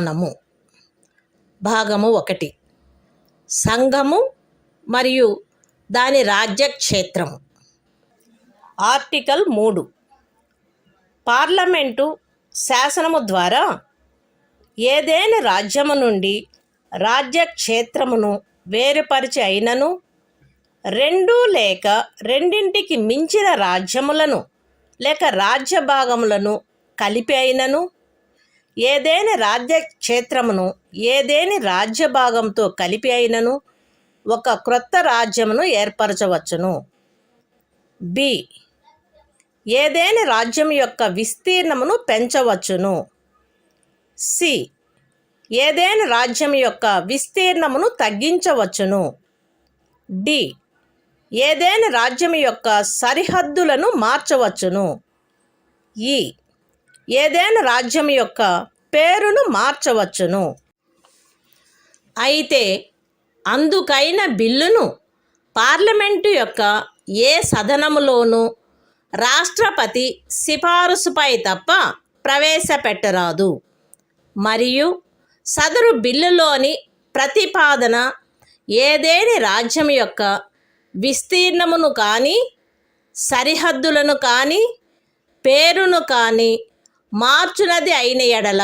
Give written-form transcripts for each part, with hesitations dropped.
మనము భాగము 1 సంఘము మరియు దాని రాజ్యక్షేత్రము. ఆర్టికల్ 3 పార్లమెంటు శాసనము ద్వారా ఏదేని రాజ్యము నుండి రాజ్యక్షేత్రమును వేరుపరిచి అయినను 2 లేక రెండింటికి మించిన రాజ్యములను లేక రాజ్య భాగములను కలిపి అయినను ఏదేని రాజ్యక్షేత్రమును ఏదేని రాజ్య భాగంతో కలిపి అయినను ఒక క్రొత్త రాజ్యమును ఏర్పరచవచ్చును. బి ఏదేని రాజ్యం యొక్క విస్తీర్ణమును పెంచవచ్చును. సి ఏదేని రాజ్యం యొక్క విస్తీర్ణమును తగ్గించవచ్చును. డి ఏదేని రాజ్యం యొక్క సరిహద్దులను మార్చవచ్చును. ఈ ఏదేని రాజ్యం యొక్క పేరును మార్చవచ్చును. అయితే అందుకైన బిల్లును పార్లమెంటు యొక్క ఏ సదనములోనూ రాష్ట్రపతి సిఫారసుపై తప్ప ప్రవేశపెట్టరాదు. మరియు సదరు బిల్లులోని ప్రతిపాదన ఏదేని రాజ్యం యొక్క విస్తీర్ణమును కానీ సరిహద్దులను కానీ పేరును కానీ మార్చునది అయిన ఎడల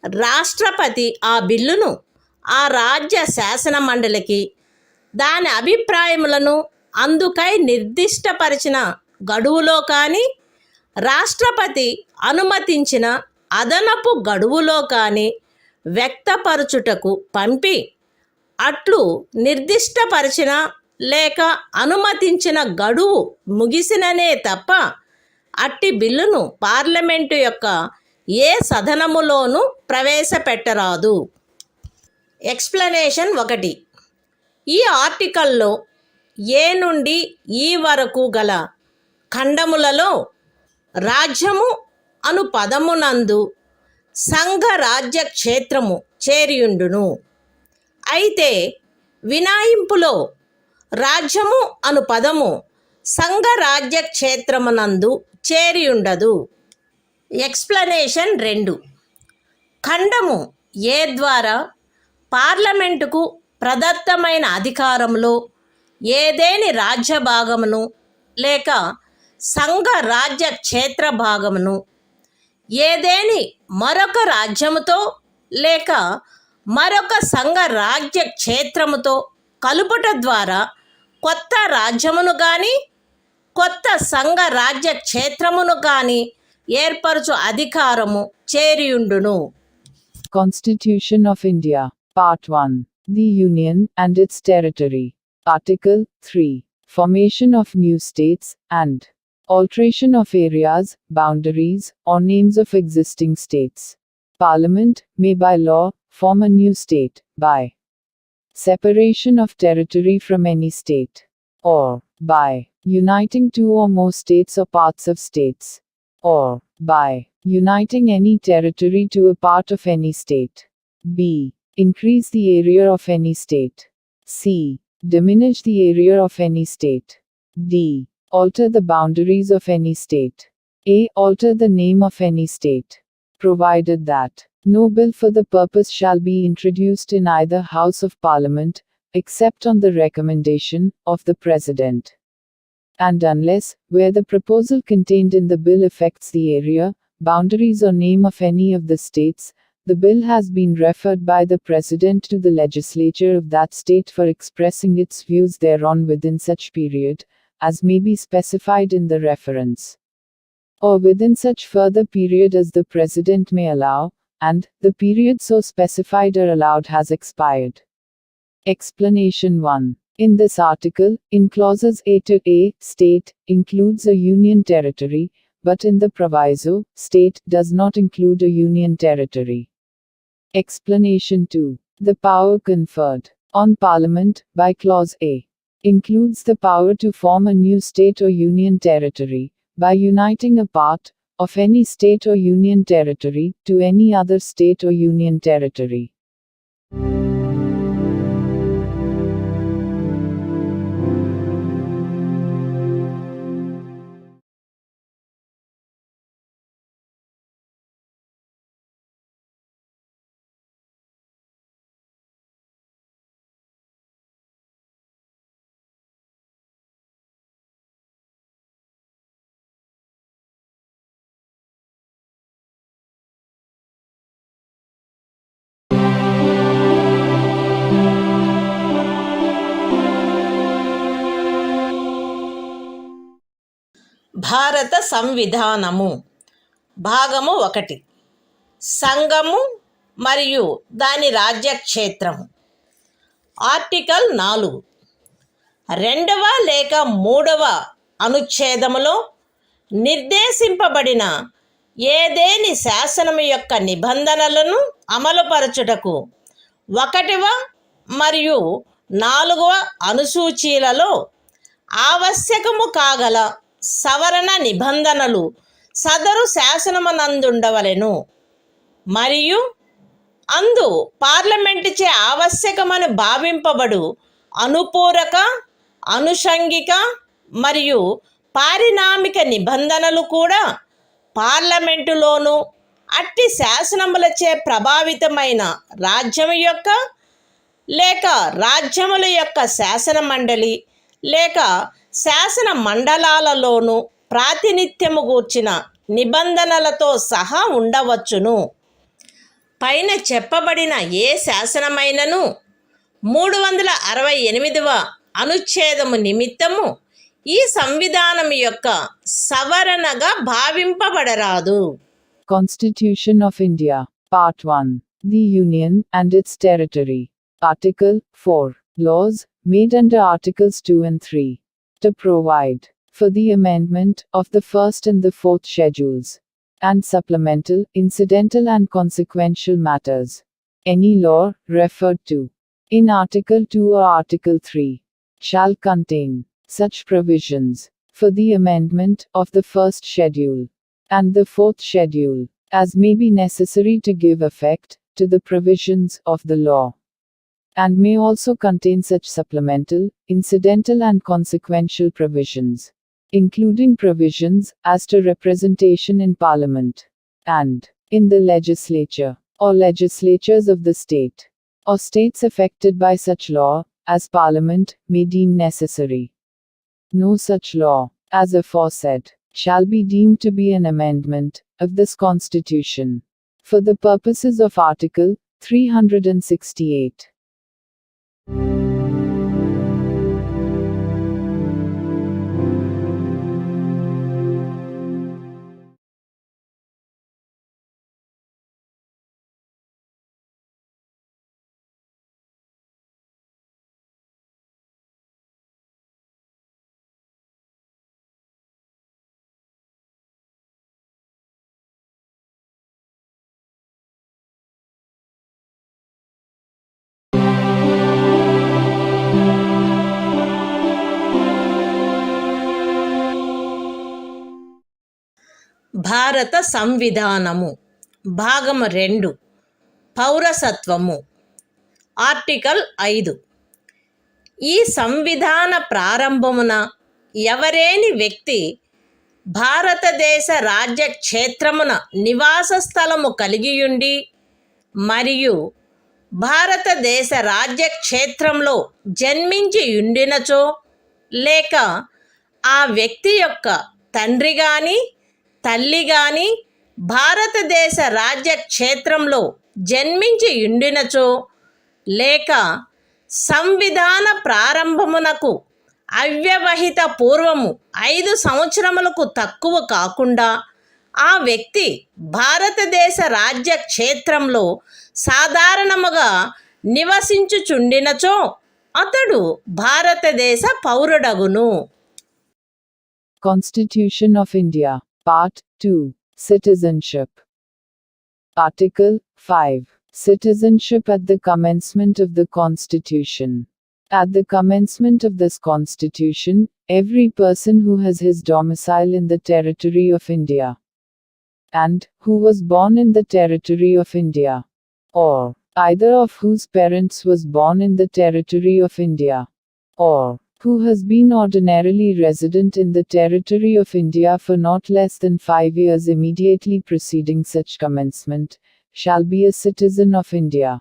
రాష్ట్రపతి ఆ బిల్లును ఆ రాజ్య శాసన మండలికి దాని అభిప్రాయములను అందుకై నిర్దిష్టపరిచిన గడువులో కానీ రాష్ట్రపతి అనుమతించిన అదనపు గడువులో కానీ వ్యక్తపరచుటకు పంపి అట్లు నిర్దిష్టపరిచిన లేక అనుమతించిన గడువు ముగిసిననే తప్ప అట్టి బిల్లును పార్లమెంటు యొక్క ఏ సదనములోనూ ప్రవేశపెట్టరాదు. ఎక్స్ప్లనేషన్ 1. ఈ ఆర్టికల్లో ఏ నుండి ఈ వరకు గల ఖండములలో రాజ్యము అను పదమునందు సంఘ రాజ్య క్షేత్రము చేరియుండును. అయితే వినాయింపులో రాజ్యము అను పదము సంఘ రాజ్య క్షేత్రమునందు చేరియుండదు. ఎక్స్ప్లనేషన్ 2. ఖండము ఏ ద్వారా పార్లమెంటుకు ప్రదత్తమైన అధికారంలో ఏదేని రాజ్య భాగమును లేక సంఘ రాజ్య క్షేత్ర భాగమును ఏదేని మరొక రాజ్యముతో లేక మరొక సంఘ రాజ్య క్షేత్రముతో కలుపుట ద్వారా కొత్త రాజ్యమును కానీ కొత్త సంఘ రాజ్య క్షేత్రమును కానీ ఏర్పరచు అధికారము చేరియుండును. Constitution of India, Part 1. The Union and its territory. Article 3. Formation of new states, and alteration of areas, boundaries, or names of existing states. Parliament may by law form a new state, by separation of territory from any state, or by uniting 2 or more states or parts of states, or by uniting any territory to a part of any state. B. Increase the area of any state. C. Diminish the area of any state. D. Alter the boundaries of any state. A. Alter the name of any state. Provided that no bill for the purpose shall be introduced in either House of Parliament, except on the recommendation of the President. And unless, where the proposal contained in the bill affects the area, boundaries or name of any of the states, the bill has been referred by the President to the legislature of that state for expressing its views thereon within such period, as may be specified in the reference, or within such further period as the President may allow, and the period so specified or allowed has expired. Explanation 1. In this article, in clauses A to A, state includes a union territory, but in the proviso, state does not include a union territory. Explanation 2. The power conferred on Parliament by Clause A includes the power to form a new state or union territory by uniting a part of any state or union territory to any other state or union territory. భారత సంవిధానము భాగము 1 సంఘము మరియు దాని రాజ్యక్షేత్రము. Article 4 రెండవ లేక మూడవ అనుచ్ఛేదములో నిర్దేశింపబడిన ఏదేని శాసనము యొక్క నిబంధనలను అమలుపరచుటకు 1వ మరియు 4వ అనుసూచీలలో ఆవశ్యకము కాగల సవరణ నిబంధనలు సదరు శాసనమునందుండవలెను మరియు అందు పార్లమెంటుచే ఆవశ్యకమని భావింపబడు అనుపూరక, అనుషంగిక మరియు పారిణామిక నిబంధనలు కూడా పార్లమెంటులోను అట్టి శాసనములచే ప్రభావితమైన రాజ్యము యొక్క లేక రాజ్యముల యొక్క శాసన మండలి లేక శాసన మండలాలలోను ప్రాతినిధ్యము గూర్చిన నిబంధనలతో సహా ఉండవచ్చును. పైన చెప్పబడిన ఏ శాసనమైనను 368వ అనుచ్ఛేదము నిమిత్తము ఈ సంవిధానం యొక్క సవరణగా భావింపబడరాదు. Constitution of India, Part 1. The Union and its Territory. Article 4. Laws made under Articles 2 and 3. To provide for the amendment of the first and the fourth schedules, and supplemental, incidental and consequential matters. Any law referred to in Article 2 or Article 3 shall contain such provisions for the amendment of the first schedule and the fourth schedule as may be necessary to give effect to the provisions of the law, and may also contain such supplemental, incidental and consequential provisions, including provisions as to representation in Parliament, and in the legislature, or legislatures of the state, or states affected by such law, as Parliament may deem necessary. No such law, as aforesaid, shall be deemed to be an amendment of this Constitution, for the purposes of Article 368. భారత సంవిధానము భాగము 2 పౌరసత్వము. Article 5 ఈ సంవిధాన ప్రారంభమున ఎవరేని వ్యక్తి భారతదేశ రాజ్య క్షేత్రమున నివాస స్థలము కలిగియుండి మరియు భారతదేశ రాజ్య క్షేత్రంలో జన్మించి ఉండినచో లేక ఆ వ్యక్తి యొక్క తండ్రి గాని తల్లి గాని భారతదేశ రాజ్య క్షేత్రంలో జన్మించి ఉండినచో లేక సంవిధాన ప్రారంభమునకు అవ్యవహిత పూర్వము 5 సంవత్సరములకు తక్కువ కాకుండా ఆ వ్యక్తి భారతదేశ రాజ్య క్షేత్రంలో సాధారణముగా నివసించుచుండినచో అతడు భారతదేశ పౌరుడగును. Constitution of India, Part 2. Citizenship. Article 5. Citizenship at the commencement of the Constitution. At the commencement of this Constitution, every person who has his domicile in the territory of India, and who was born in the territory of India, or either of whose parents was born in the territory of India, or who has been ordinarily resident in the territory of India for not less than 5 years immediately preceding such commencement, shall be a citizen of India.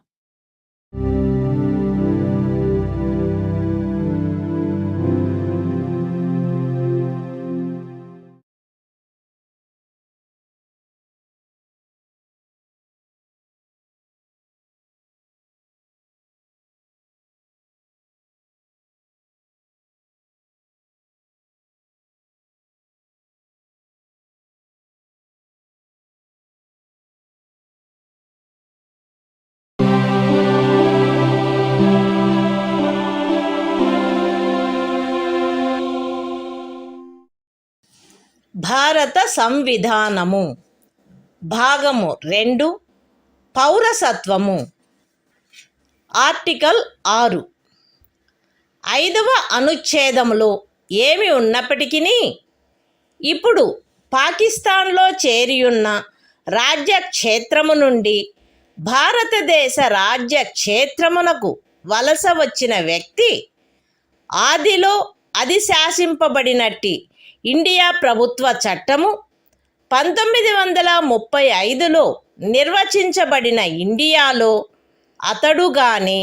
భారత సంవిధానము భాగము 2 పౌరసత్వము article 6 5వ అనుచ్ఛేదములో ఏమి ఉన్నప్పటికీ ఇప్పుడు పాకిస్తాన్లో చేరియున్న రాజ్యక్షేత్రము నుండి భారతదేశ రాజ్యక్షేత్రమునకు వలస వచ్చిన వ్యక్తి ఆదిలో అది శాసింపబడినట్టి ఇండియా ప్రభుత్వ చట్టము 1935లో నిర్వచించబడిన ఇండియాలో అతడు గాని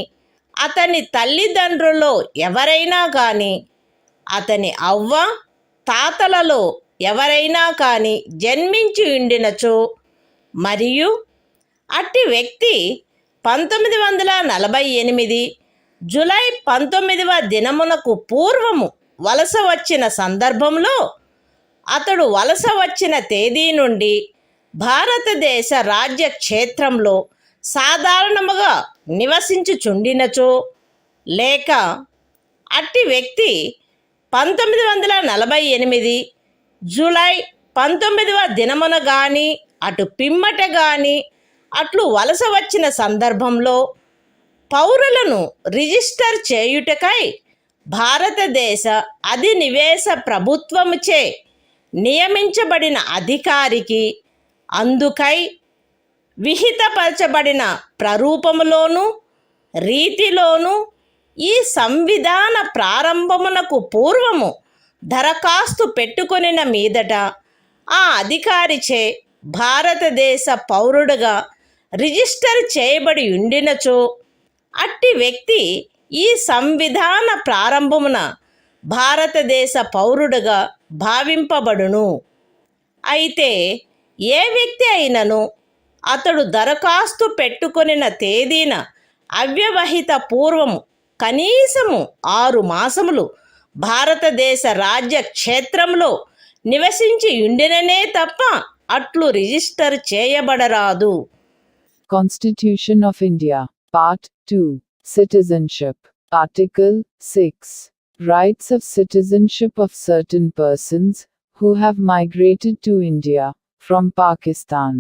అతని తల్లిదండ్రులలో ఎవరైనా కానీ అతని అవ్వ తాతలలో ఎవరైనా కానీ జన్మించి ఉండినచో మరియు అట్టి వ్యక్తి 1948 జూలై 19వ దినమునకు పూర్వము వలస వచ్చిన సందర్భంలో అతడు వలస వచ్చిన తేదీ నుండి భారతదేశ రాజ్యక్షేత్రంలో సాధారణముగా నివసించుచుండినచో లేక అట్టి వ్యక్తి 1948 జూలై 19వ దినమున గాని అటు పిమ్మట గాని అట్లు వలస వచ్చిన సందర్భంలో పౌరులను రిజిస్టర్ చేయుటకై భారతదేశ అధినివేశ ప్రభుత్వముచే నియమించబడిన అధికారికి అందుకై విహితపరచబడిన ప్రరూపములోను రీతిలోను ఈ సంవిధాన ప్రారంభమునకు పూర్వము దరఖాస్తు పెట్టుకొనిన మీదట ఆ అధికారిచే భారతదేశ పౌరుడుగా రిజిస్టర్ చేయబడి ఉండినచో అట్టి వ్యక్తి ఈ సంవిధాన ప్రారంభమున భారతదేశ పౌరుడుగా భావింపబడును. అయితే ఏ వ్యక్తి అయినను అతడు దరఖాస్తు పెట్టుకొనిన తేదీన అవ్యవహిత పూర్వము కనీసము 6 మాసములు భారతదేశ రాజ్యక్షేత్రంలో నివసించి ఉండిననే తప్ప అట్లు register చేయబడరాదు. Constitution of India, Part 2, Citizenship, Article 6, Rights of citizenship of certain persons who have migrated to India from Pakistan.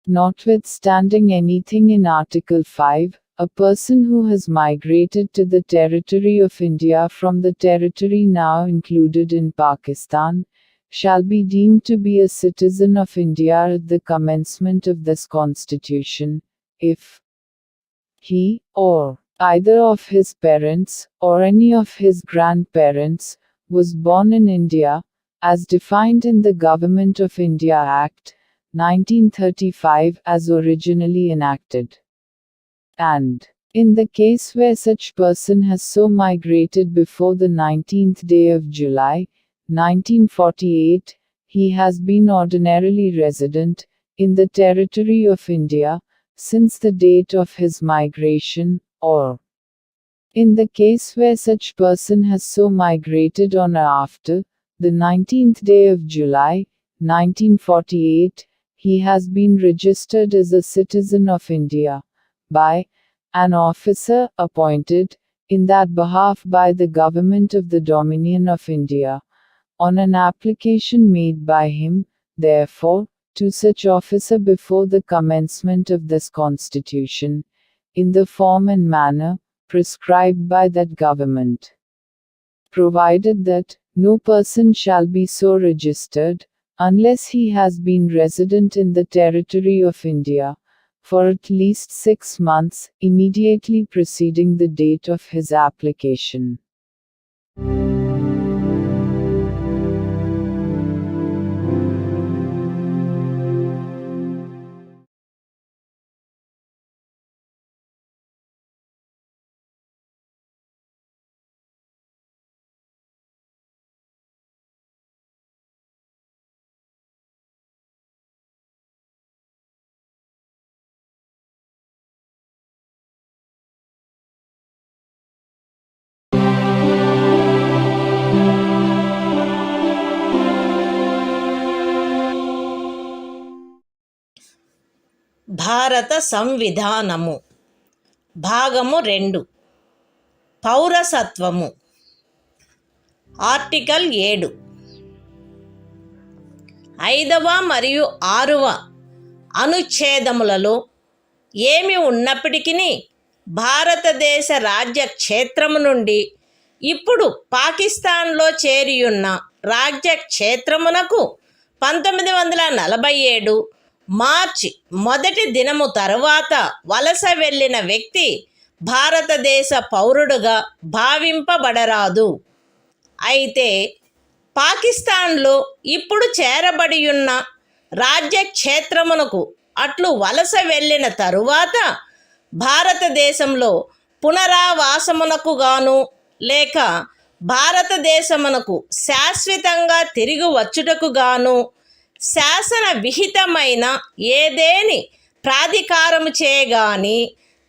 Notwithstanding anything in Article 5, a person who has migrated to the territory of India from the territory now included in Pakistan shall be deemed to be a citizen of India at the commencement of this Constitution, if he, or either of his parents, or any of his grandparents, was born in India, as defined in the Government of India Act, 1935 as originally enacted. And, in the case where such person has so migrated before the 19th day of July, 1948, he has been ordinarily resident in the territory of India since the date of his migration, or in the case where such person has so migrated on or after the 19th day of July, 1948, he has been registered as a citizen of India by an officer appointed in that behalf by the Government of the Dominion of India, on an application made by him, therefore, to such officer before the commencement of this Constitution, in the form and manner prescribed by that government. Provided that no person shall be so registered, unless he has been resident in the territory of India for at least 6 months immediately preceding the date of his application. భారత సంవిధానము భాగము 2 పౌరసత్వము article 7 5వ మరియు 6వ అనుచ్ఛేదములలో ఏమి ఉన్నప్పటికీ భారతదేశ రాజ్య క్షేత్రము నుండి ఇప్పుడు పాకిస్తాన్లో చేరియున్న రాజ్య క్షేత్రమునకు 1947 మార్చి 1 దినము తరువాత వలస వెళ్ళిన వ్యక్తి భారతదేశ పౌరుడుగా భావింపబడరాదు. అయితే పాకిస్తాన్లో ఇప్పుడు చేరబడియున్న రాజ్య క్షేత్రమునకు అట్లు వలస వెళ్ళిన తరువాత భారతదేశంలో పునరావాసమునకు గాను లేక భారతదేశమునకు శాశ్వతంగా తిరిగి వచ్చుటకు గాను శాసన విహితమైన ఏదేని ప్రాధికారము చేయగాని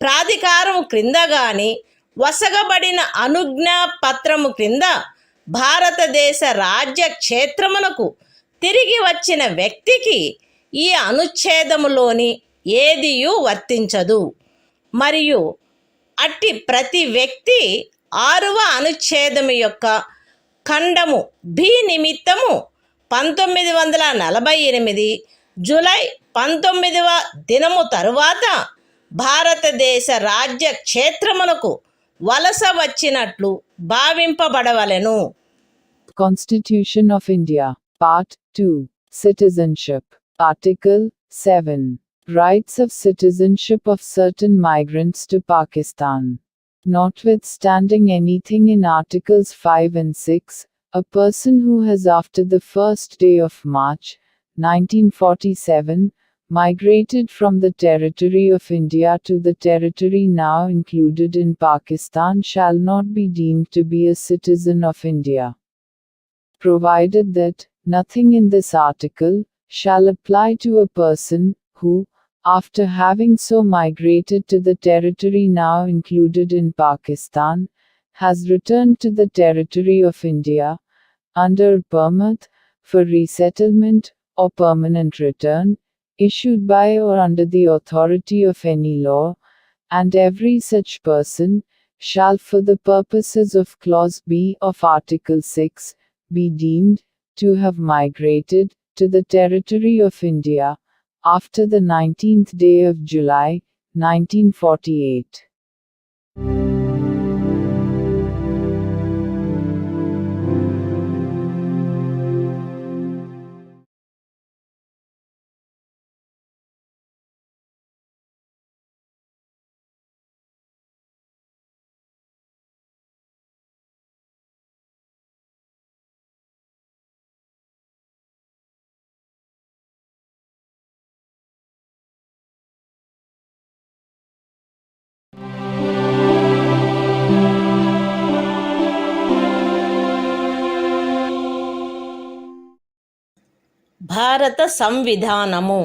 ప్రాధికారము క్రింద గాని వసగబడిన అనుజ్ఞా పత్రము క్రింద భారతదేశ రాజ్య క్షేత్రమునకు తిరిగి వచ్చిన వ్యక్తికి ఈ అనుచ్ఛేదములోని ఏదియూ వర్తించదు. మరియు అట్టి ప్రతి వ్యక్తి 6వ అనుచ్ఛేదము యొక్క ఖండము బి నిమిత్తము 1948 జూలై 19వ దినము తరువాత భారతదేశ రాజ్య క్షేత్రమునకు వలస వచ్చినట్లు భావింపబడవలెను. Constitution of India, Part 2, Citizenship, Article 7, Rights of citizenship of certain migrants to Pakistan. Notwithstanding anything in Articles 5 and 6, a person who has after the first day of March, 1947, migrated from the territory of India to the territory now included in Pakistan shall not be deemed to be a citizen of India, provided that nothing in this article shall apply to a person who, after having so migrated to the territory now included in Pakistan, has returned to the territory of India, under a permit for resettlement or permanent return, issued by or under the authority of any law, and every such person shall for the purposes of Clause B of Article 6 be deemed to have migrated to the territory of India after the 19th day of July, 1948. భారత సంవిధానము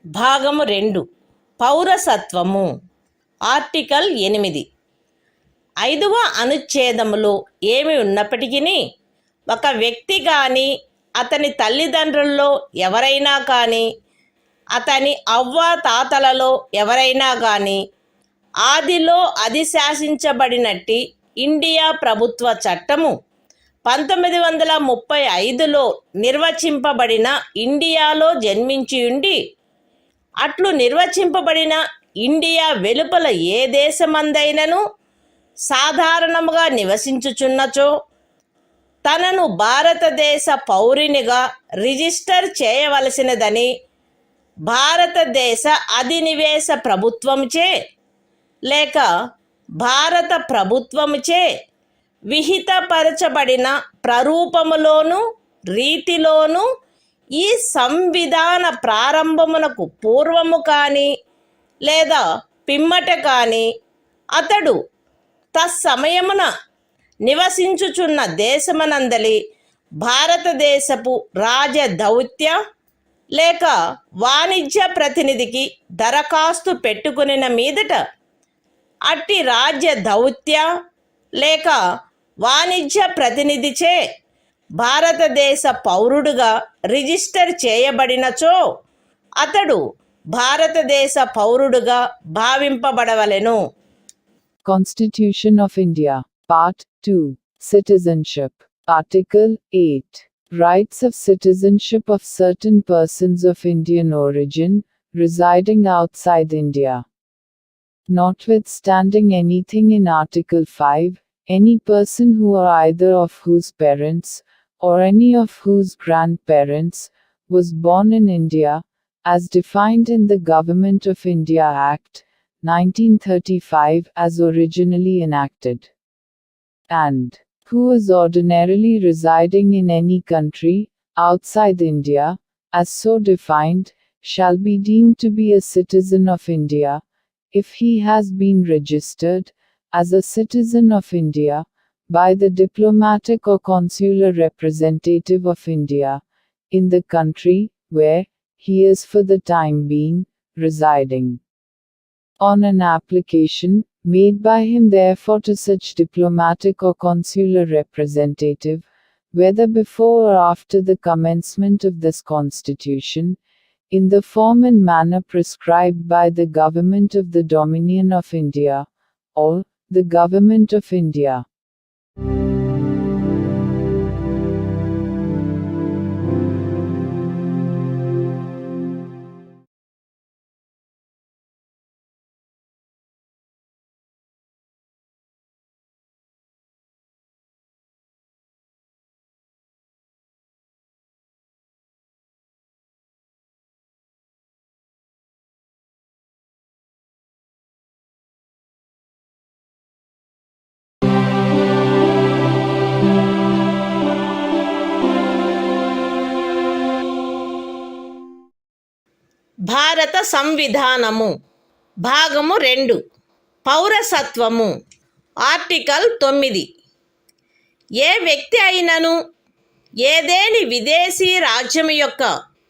భాగము 2 పౌరసత్వము article 8 5వ అనుచ్ఛేదములో ఏమి ఉన్నప్పటికీ ఒక వ్యక్తి కానీ అతని తల్లిదండ్రుల్లో ఎవరైనా కానీ అతని అవ్వాతాతలలో ఎవరైనా కానీ ఆదిలో అధిశాసించబడినట్టి ఇండియా ప్రభుత్వ చట్టము 1935లో నిర్వచింపబడిన ఇండియాలో జన్మించి ఉండి అట్లు నిర్వచింపబడిన ఇండియా వెలుపల ఏ దేశమందైనను సాధారణముగా నివసించుచున్నచో తనను భారతదేశ పౌరునిగా రిజిస్టర్ చేయవలసినదని భారతదేశ అధినివేశ ప్రభుత్వముచే లేక భారత ప్రభుత్వముచే విహితపరచబడిన ప్రరూపములోను రీతిలోను ఈ సంవిధాన ప్రారంభమునకు పూర్వము కానీ లేదా పిమ్మట కానీ అతడు తత్సమయమున నివసించుచున్న దేశమనందలి భారతదేశపు రాజదౌత్య లేక వాణిజ్య ప్రతినిధికి దరఖాస్తు పెట్టుకునిన మీదట అట్టి రాజ్య దౌత్య లేక వాణిజ్య ప్రతినిధిచే భారతదేశ పౌరుడుగా రిజిస్టర్ చేయబడినచో అతడు భారతదేశ పౌరుడుగా భావింపబడవలెను. Constitution of India, Part 2, Citizenship, Article 8, Rights of citizenship of certain persons of Indian origin, residing outside India. Notwithstanding anything in Article 5, any person who or either of whose parents, or any of whose grandparents, was born in India, as defined in the Government of India Act, 1935 as originally enacted, and who is ordinarily residing in any country, outside India, as so defined, shall be deemed to be a citizen of India, if he has been registered, as a citizen of India, by the diplomatic or consular representative of India, in the country, where, he is for the time being, residing. On an application, made by him therefore to such diplomatic or consular representative, whether before or after the commencement of this Constitution, in the form and manner prescribed by the Government of the Dominion of India, or the Government of India. భారత సంవిధానము భాగము 2 పౌరసత్వము article 9 ఏ వ్యక్తి అయినను ఏదేని విదేశీ రాజ్యము యొక్క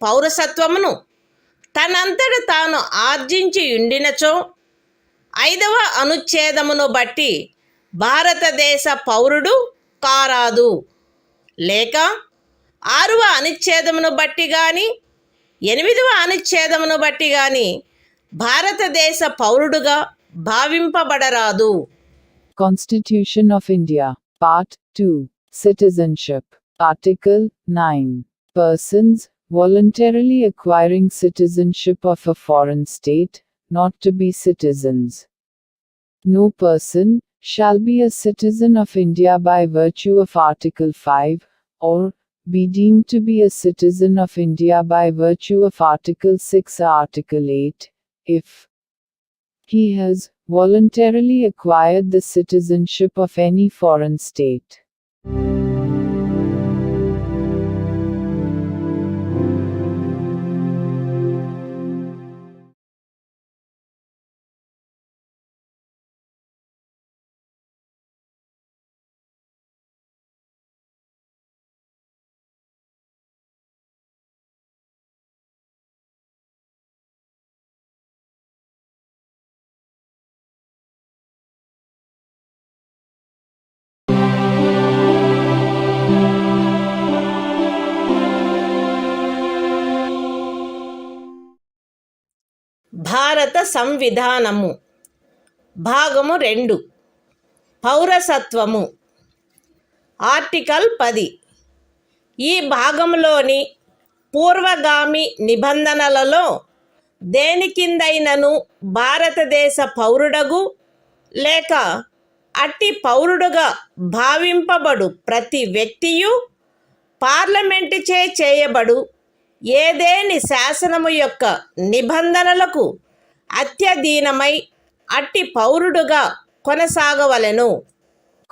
పౌరసత్వమును తనంతట తాను ఆర్జించి ఉండినచో 5వ అనుచ్ఛేదమును బట్టి భారతదేశ పౌరుడు కారాదు, లేక 6వ అనుచ్ఛేదమును బట్టి గాని 8వ అనుచ్ఛేదమును బట్టి గాని భారతదేశ పౌరుడుగా భావింపబడరాదు. Constitution of India, Part 2, Citizenship, Article 9. Persons, voluntarily acquiring citizenship of a foreign state, not to be citizens. No person shall be a citizen of India by virtue of Article 5, or be deemed to be a citizen of India by virtue of Article 6 or Article 8, if he has voluntarily acquired the citizenship of any foreign state. భారత సంవిధానము భాగము 2 పౌరసత్వము article 10 ఈ భాగంలోని పూర్వగామి నిబంధనలలో దేని కిందైనను భారతదేశ పౌరుడగు లేక అట్టి పౌరుడుగా భావింపబడు ప్రతి వ్యక్తియు పార్లమెంటుచే చేయబడు ఏదేని శాసనము యొక్క నిబంధనలకు అత్యధీనమై అట్టి పౌరుడుగా కొనసాగవలెను.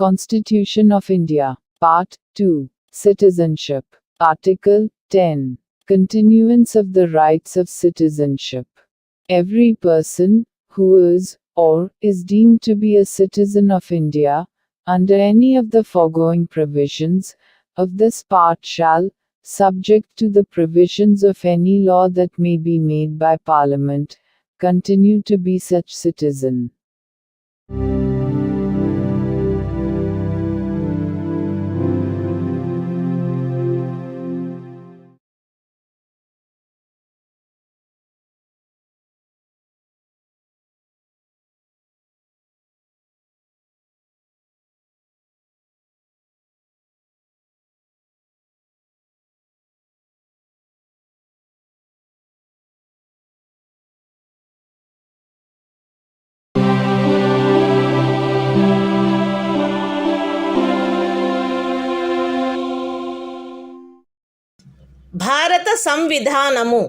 Constitution of India, Part 2, Citizenship, Article 10. Continuance of the rights of citizenship. Every person, who is, or is deemed to be a citizen of India, under any of the foregoing provisions, of this part shall, subject to the provisions of any law that may be made by Parliament, continue to be such citizen. భారత సంవిధానము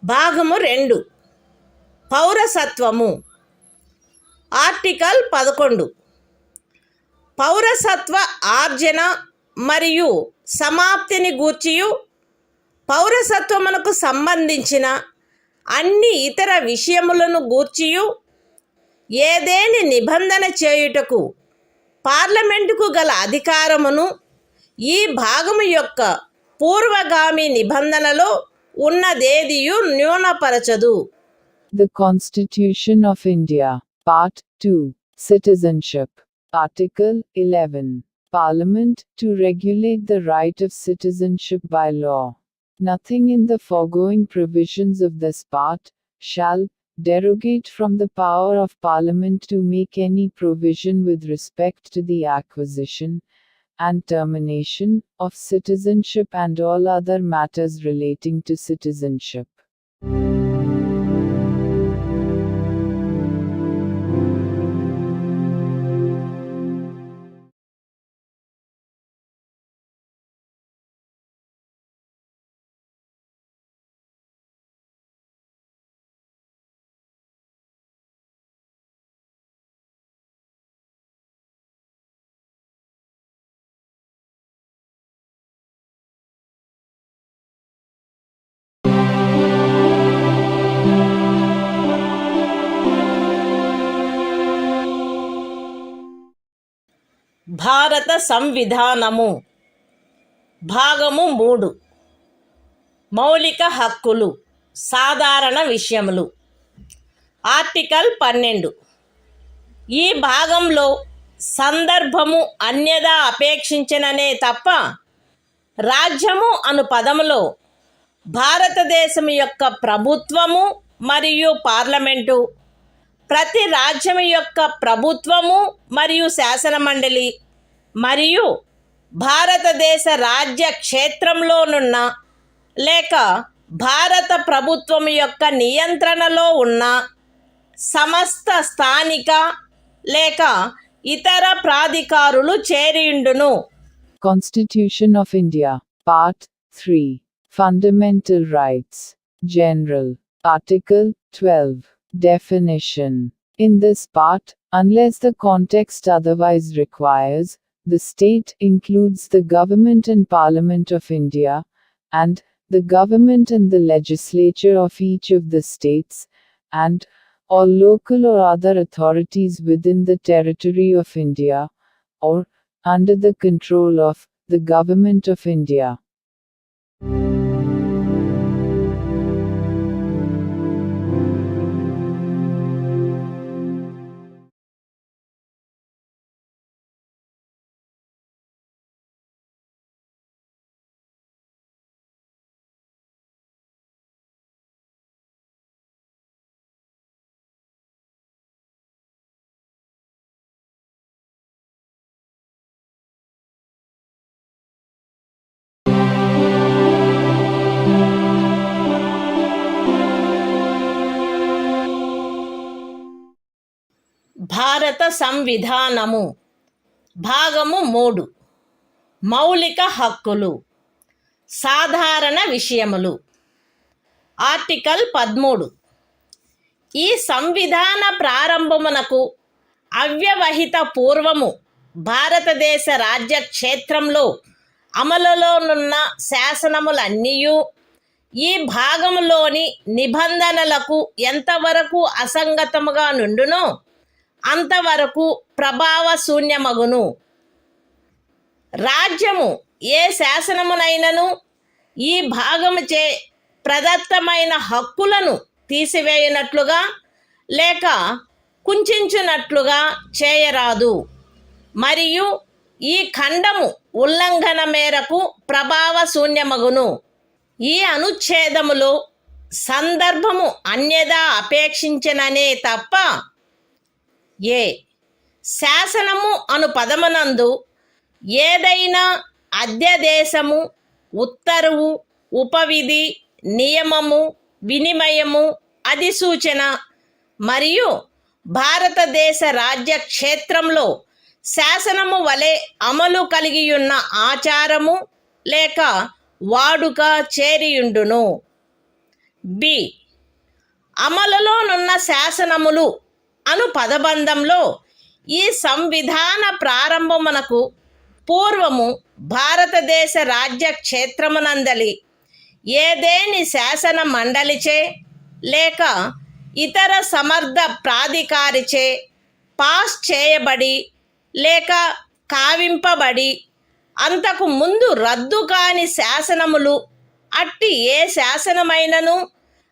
భాగము 2 పౌరసత్వము article 11 పౌరసత్వ ఆర్జన మరియు సమాప్తిని గూర్చియు పౌరసత్వమునకు సంబంధించిన అన్ని ఇతర విషయములను గూర్చియు ఏదేని నిబంధన చేయుటకు పార్లమెంటుకు గల అధికారమును ఈ భాగము యొక్క పూర్వగామి నిబంధనలో ఉన్నదేదియు న్యూనపరచదు. The Constitution of India, Part 2, Citizenship, Article 11, Parliament to regulate the right of citizenship by law. Nothing in the foregoing provisions of this part shall derogate from the power of Parliament to make any provision with respect to the acquisition and termination of citizenship and all other matters relating to citizenship. భారత సంవిధానము భాగము 3 మౌలిక హక్కులు సాధారణ విషయములు article 12 ఈ భాగంలో సందర్భము అన్యదా అపేక్షించిననే తప్ప రాజ్యము అను పదములో భారతదేశం యొక్క ప్రభుత్వము మరియు పార్లమెంటు, ప్రతి రాజ్యం యొక్క ప్రభుత్వము మరియు శాసనమండలి మరియు భారతదేశ రాజ్య క్షేత్రంలోనున్న లేక భారత ప్రభుత్వం యొక్క నియంత్రణలో ఉన్న సమస్త స్థానిక లేక ఇతర ప్రాధికారులు చేరియుండును. Constitution of India, Part 3, Fundamental Rights, General, Article 12, Definition. In this part, unless the context otherwise requires, the state includes the government and Parliament of India, and the government and the legislature of each of the states, and all local or other authorities within the territory of India, or under the control of the Government of India. భారత సంవిధానము భాగము 3 మౌలిక హక్కులు సాధారణ విషయములు article 13 ఈ సంవిధాన ప్రారంభమునకు అవ్యవహిత పూర్వము భారతదేశ రాజ్య క్షేత్రంలో అమలులోనున్న శాసనములన్నీయు ఈ భాగములోని నిబంధనలకు ఎంతవరకు అసంగతముగా నుండునో అంతవరకు ప్రభావశూన్యమగును. రాజ్యము ఏ శాసనమునైనను ఈ భాగముచే ప్రదత్తమైన హక్కులను తీసివేయనట్లుగా లేక కుంచునట్లుగా చేయరాదు, మరియు ఈ ఖండము ఉల్లంఘన మేరకు ప్రభావశూన్యమగును. ఈ అనుచ్ఛేదములో సందర్భము అన్యదా అపేక్షించననే తప్ప ఏ శాసనము అను పదమునందు ఏదైనా అధ్యదేశము, ఉత్తర్వు, ఉపవిధి, నియమము, వినిమయము, అధిసూచన మరియు భారతదేశ రాజ్య క్షేత్రంలో శాసనము వలె అమలు కలిగియున్న ఆచారము లేక వాడుక చేరియుండును. బి. అమలులోనున్న శాసనములు అను పదబంధంలో ఈ సంవిధాన ప్రారంభమునకు పూర్వము భారతదేశ రాజ్య క్షేత్రమునందలి ఏదేని శాసన మండలిచే లేక ఇతర సమర్థ ప్రాధికారిచే పాస్ చేయబడి లేక కావింపబడి అంతకు ముందు రద్దు కాని శాసనములు అట్టి ఏ శాసనమైనను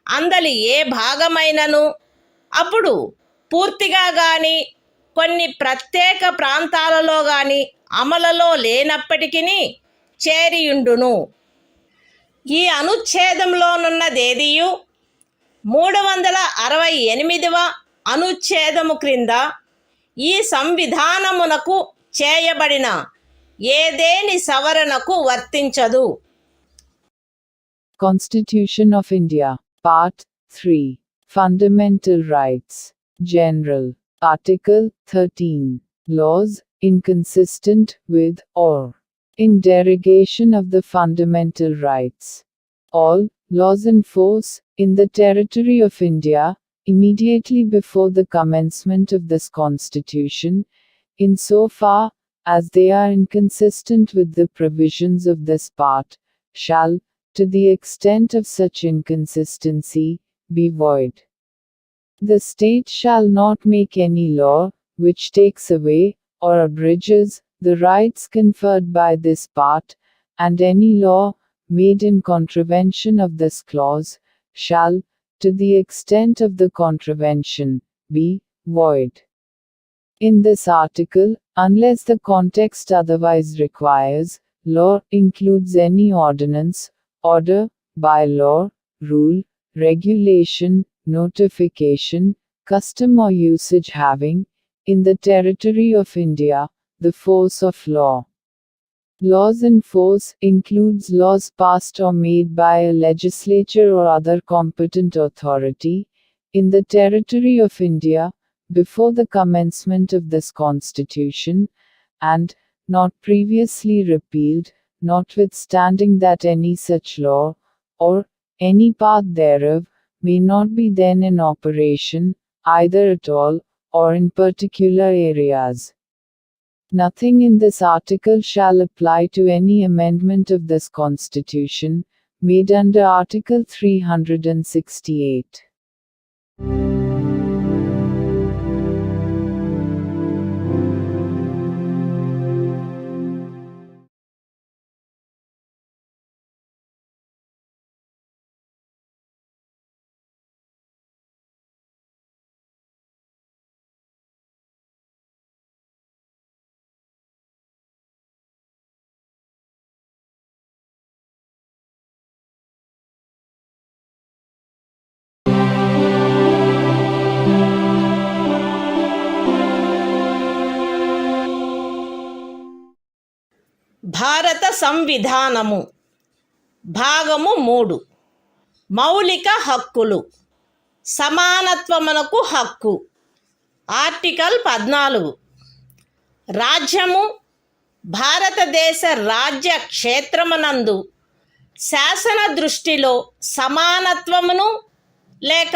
అందలి ఏ భాగమైనను అప్పుడు పూర్తిగా గాని కొన్ని ప్రత్యేక ప్రాంతాలలో గాని అమలులో లేనప్పటికీ చేరియుండును. ఈ అనుచ్ఛేదంలోనున్నదేదియు 368వ అనుచ్ఛేదము క్రింద ఈ సంవిధానమునకు చేయబడిన ఏదేని సవరణకు వర్తించదు. Constitution of India, Part 3, Fundamental Rights, General, Article 13, Laws inconsistent with or in derogation of the fundamental rights. All laws in force in the territory of India immediately before the commencement of this Constitution, insofar as they are inconsistent with the provisions of this part, shall, to the extent of such inconsistency, be void. The state shall not make any law which takes away or abridges the rights conferred by this part, and any law made in contravention of this clause shall, to the extent of the contravention, be void. In this article, unless the context otherwise requires, law includes any ordinance, order, bylaw, rule, regulation, notification, custom or usage having, in the territory of India, the force of law. Laws in force includes laws passed or made by a legislature or other competent authority, in the territory of India, before the commencement of this Constitution, and, not previously repealed, notwithstanding that any such law, or any part thereof, may not be then in operation, either at all, or in particular areas. Nothing in this article shall apply to any amendment of this Constitution, made under Article 368. భారత సంవిధానము భాగము 3 మౌలిక హక్కులు సమానత్వమునకు హక్కు. Article 14 రాజ్యము భారతదేశ రాజ్య క్షేత్రమునందు శాసన దృష్టిలో సమానత్వమును లేక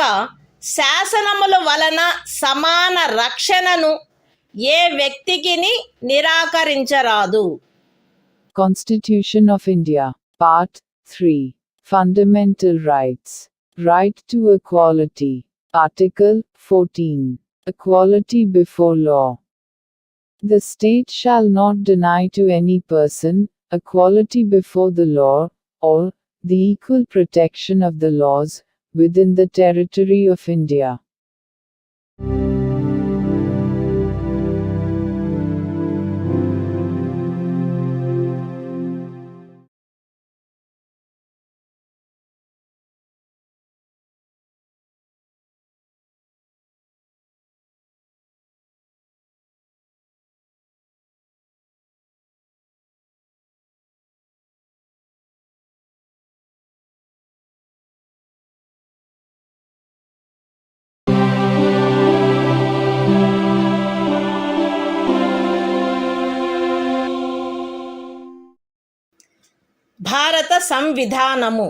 శాసనముల వలన సమాన రక్షణను ఏ వ్యక్తికిని నిరాకరించరాదు. Constitution of India, Part 3, Fundamental Rights, Right to Equality, Article 14, Equality before law. The state shall not deny to any person equality before the law, or the equal protection of the laws within the territory of India. సంవిధానము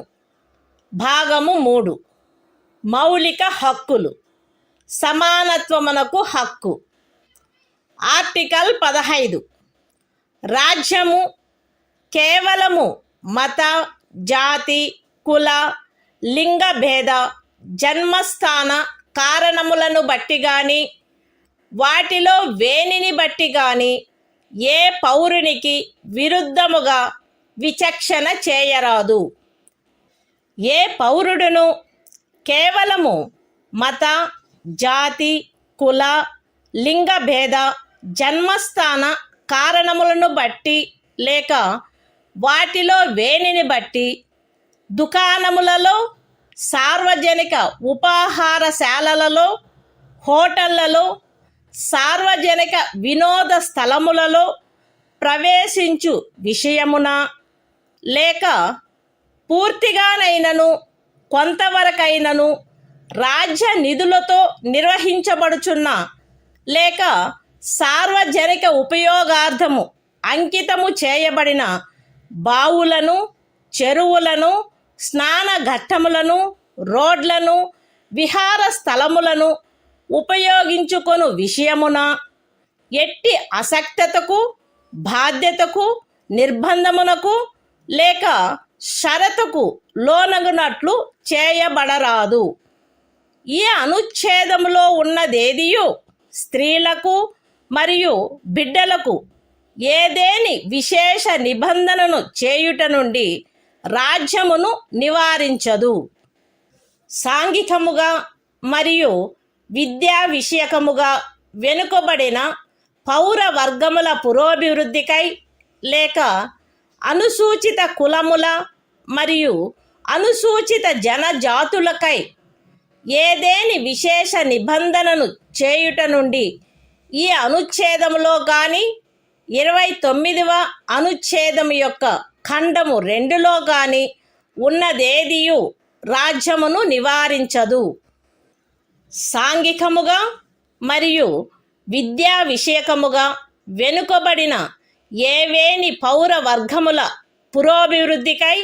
భాగము 3 మౌలిక హక్కులు సమానత్వమునకు హక్కు. Article 15 రాజ్యము కేవలము మత, జాతి, కుల, లింగ భేద, జన్మస్థాన కారణములను బట్టి గాని వాటిలో వేనిని బట్టి గాని ఏ పౌరునికి విరుద్ధముగా విచక్షణ చేయరాదు. ఏ పౌరుడును కేవలము మత, జాతి, కుల, లింగ భేద, జన్మస్థాన కారణములను బట్టి లేక వాటిలో వేనిని బట్టి దుకాణములలో, సార్వజనిక ఉపాహారశాలలలో, హోటళ్లలో, సార్వజనిక వినోద స్థలములలో ప్రవేశించు విషయమున లేక పూర్తిగానైనను కొంతవరకైనను రాజ్య నిధులతో నిర్వహించబడుచున్న లేక సార్వజనిక ఉపయోగార్థము అంకితము చేయబడిన బావులను, చెరువులను, స్నాన ఘట్టములను, రోడ్లను, విహార స్థలములను ఉపయోగించుకొను విషయమున ఎట్టి అసక్తతకు, బాధ్యతకు, నిర్బంధమునకు లేక షరతుకు లోనగునట్లు చేయబడరాదు. ఈ అనుచ్ఛేదములో ఉన్నదేదియు స్త్రీలకు మరియు బిడ్డలకు ఏదేని విశేష నిబంధనను చేయుట నుండి రాజ్యమును నివారించదు. సాంఘికముగా మరియు విద్యా విషయకముగా వెనుకబడిన పౌర వర్గముల పురోభివృద్ధికై లేక అనుసూచిత కులముల మరియు అనుసూచిత జనజాతులకై ఏదేని విశేష నిబంధనను చేయుట నుండి ఈ అనుచ్ఛేదములో కానీ 29వ అనుచ్ఛేదము యొక్క ఖండము 2లో కానీ ఉన్నదేదియు రాజ్యమును నివారించదు. సాంఘికముగా మరియు విద్యా విషయకముగా వెనుకబడిన ఏవేని పౌర వర్గముల పురోభివృద్ధికై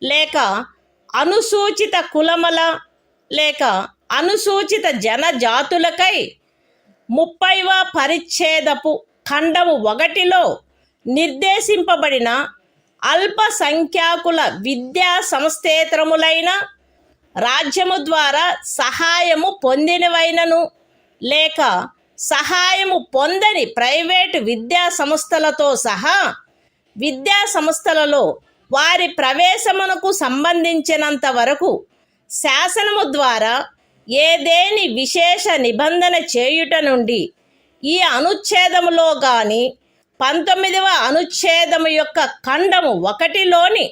లేక అనుసూచిత కులముల లేక అనుసూచిత జనజాతులకై 30వ పరిచ్ఛేదపు ఖండము 1లో నిర్దేశింపబడిన అల్పసంఖ్యాకుల విద్యా సంస్థేతరములైన రాజ్యము ద్వారా సహాయము పొందినవైనను లేక సహాయము పొందని ప్రైవేటు విద్యా సంస్థలతో సహా విద్యా సంస్థలలో వారి ప్రవేశమునకు సంబంధించినంత వరకు శాసనము ద్వారా ఏదేని విశేష నిబంధన చేయుట నుండి ఈ అనుచ్ఛేదములో గాని 19వ అనుచ్ఛేదము యొక్క ఖండము 1లోని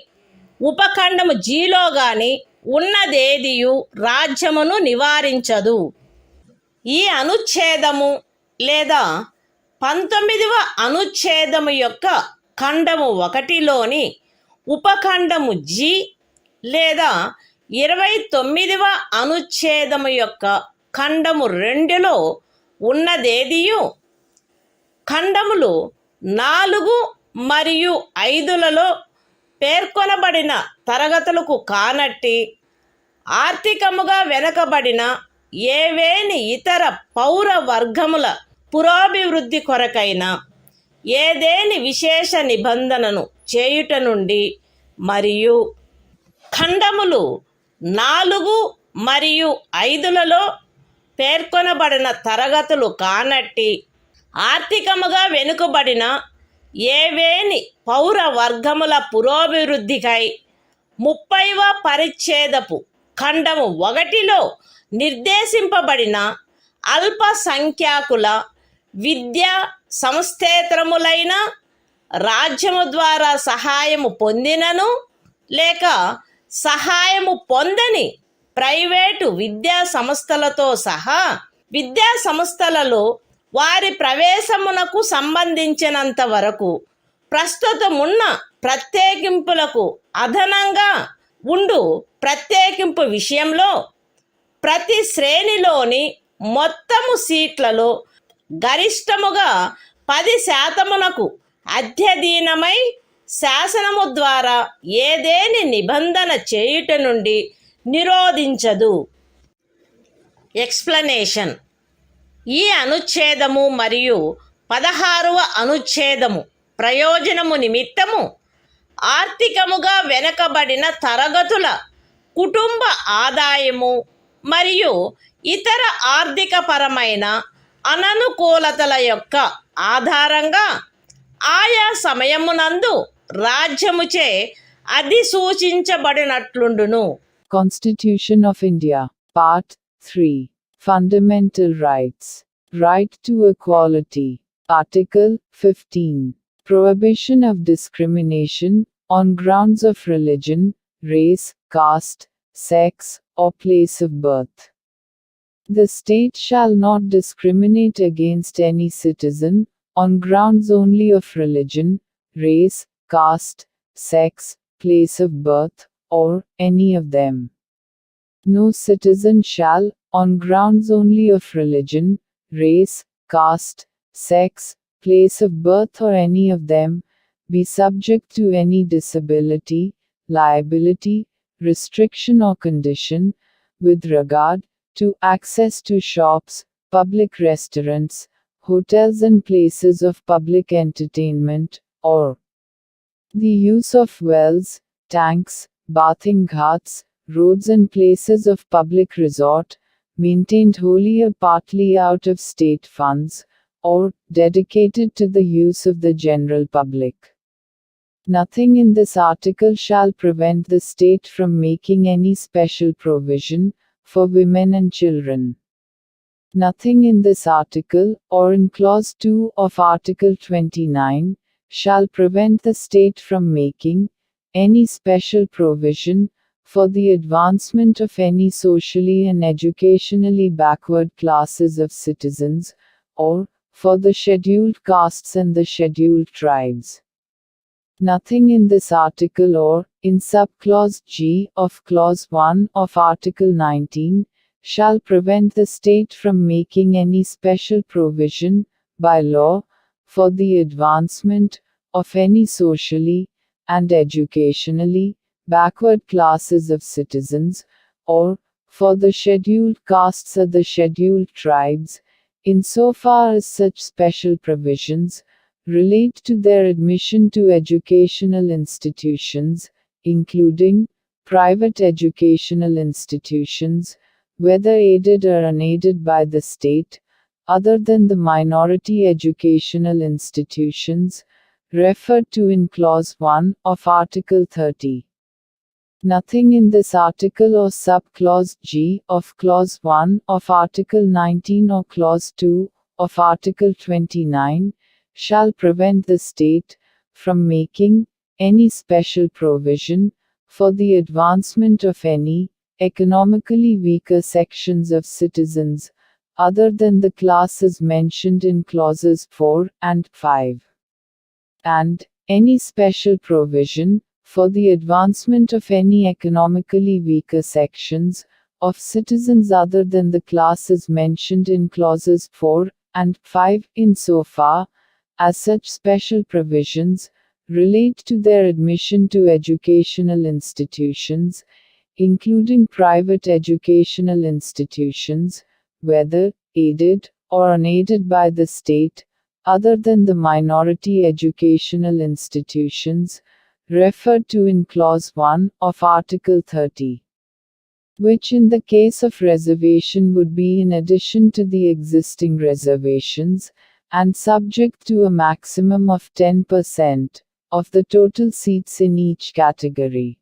ఉపఖండము జీలో గాని ఉన్నదేదియు రాజ్యమును నివారించదు. ఈ అనుచ్ఛేదము లేదా 19వ అనుచ్ఛేదము యొక్క ఖండము 1లోని ఉపఖండము జి లేదా 29వ అనుచ్ఛేదము యొక్క ఖండము 2లో ఉన్నదేదియు ఖండములు 4 మరియు 5లలో పేర్కొనబడిన తరగతులకు కానట్టి ఆర్థికముగా వెనకబడిన ఏవేని ఇతర పౌర వర్గముల పురోభివృద్ధి కొరకైన ఏదేని విశేష నిబంధనను చేయుట నుండి మరియు ఖండములు 4 మరియు 5లలో పేర్కొనబడిన తరగతులు కానట్టి ఆర్థికముగా వెనుకబడిన ఏవేని పౌర వర్గముల పురోభివృద్ధికై 30వ పరిచ్ఛేదపు ఖండము 1లో నిర్దేశింపబడిన అల్పసంఖ్యాకుల విద్యా సంస్థేతరములైన రాజ్యము ద్వారా సహాయము పొందినను లేక సహాయము పొందని ప్రైవేటు విద్యా సంస్థలతో సహా విద్యా సంస్థలలో వారి ప్రవేశమునకు సంబంధించినంత వరకు ప్రస్తుతమున్న ప్రత్యేకింపులకు అదనంగా ఉండు ప్రత్యేకింపు విషయంలో ప్రతి శ్రేణిలోని మొత్తము సీట్లలో గరిష్టముగా 10% అధ్యధీనమై శాసనము ద్వారా ఏదేని నిబంధన చేయుట నుండి నిరోధించదు. ఎక్స్ప్లనేషన్. ఈ అనుచ్ఛేదము మరియు 16వ అనుచ్ఛేదము ప్రయోజనము నిమిత్తము ఆర్థికముగా వెనుకబడిన తరగతుల కుటుంబ ఆదాయము మరియు ఇతర ఆర్థికపరమైన అననుకూలతల యొక్క ఆధారంగా ఆయా సమయమునందు రాజ్యముచే అధిసూచించబడినట్లుండును. Constitution of India, Part 3. Fundamental Rights. Right to Equality. Article 15. Prohibition of discrimination on grounds of religion, race, caste, sex, or place of birth. The state shall not discriminate against any citizen on grounds only of religion, race, caste, sex, place of birth, or any of them. No citizen shall, on grounds only of religion, race, caste, sex, place of birth, or any of them, be subject to any disability, liability, restriction, or condition, with regard to access to shops, public restaurants, hotels, and places of public entertainment, or the use of wells, tanks, bathing ghats, roads, and places of public resort, maintained wholly or partly out of state funds, or dedicated to the use of the general public. Nothing in this article shall prevent the state from making any special provision for women and children. Nothing in this article, or in Clause 2 of Article 29, shall prevent the state from making any special provision for the advancement of any socially and educationally backward classes of citizens, or for the scheduled castes and the scheduled tribes. Nothing in this article or in subclause G of Clause 1 of Article 19 shall prevent the state from making any special provision, by law, for the advancement of any socially and educationally backward classes of citizens, or for the scheduled castes or the scheduled tribes, insofar as such special provisions relate to their admission to educational institutions, including private educational institutions, whether aided or unaided by the state, other than the minority educational institutions referred to in Clause 1 of Article 30. Nothing in this article or subclause G of Clause 1 of Article 19 or Clause 2 of Article 29 shall prevent the state from making any special provision for the advancement of any economically weaker sections of citizens, other than the classes mentioned in Clauses 4 and 5. And any special provision for the advancement of any economically weaker sections of citizens other than the classes mentioned in Clauses 4 and 5, insofar as such special provisions relate to their admission to educational institutions, including private educational institutions, whether aided or unaided by the state, other than the minority educational institutions referred to in Clause 1 of Article 30, which in the case of reservation would be in addition to the existing reservations, and subject to a maximum of 10% of the total seats in each category.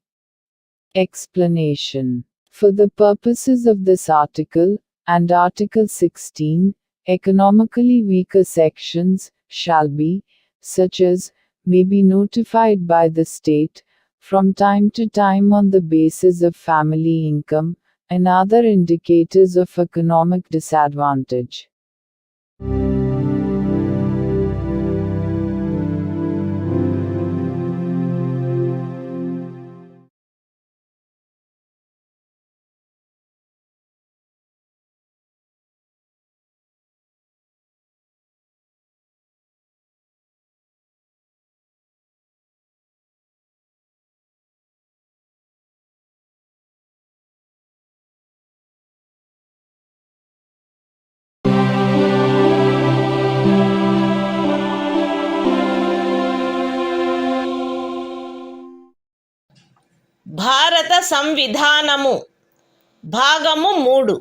Explanation. For the purposes of this article, and Article 16, economically weaker sections shall be such as may be notified by the state from time to time on the basis of family income and other indicators of economic disadvantage. సంవిధానము భాగము 3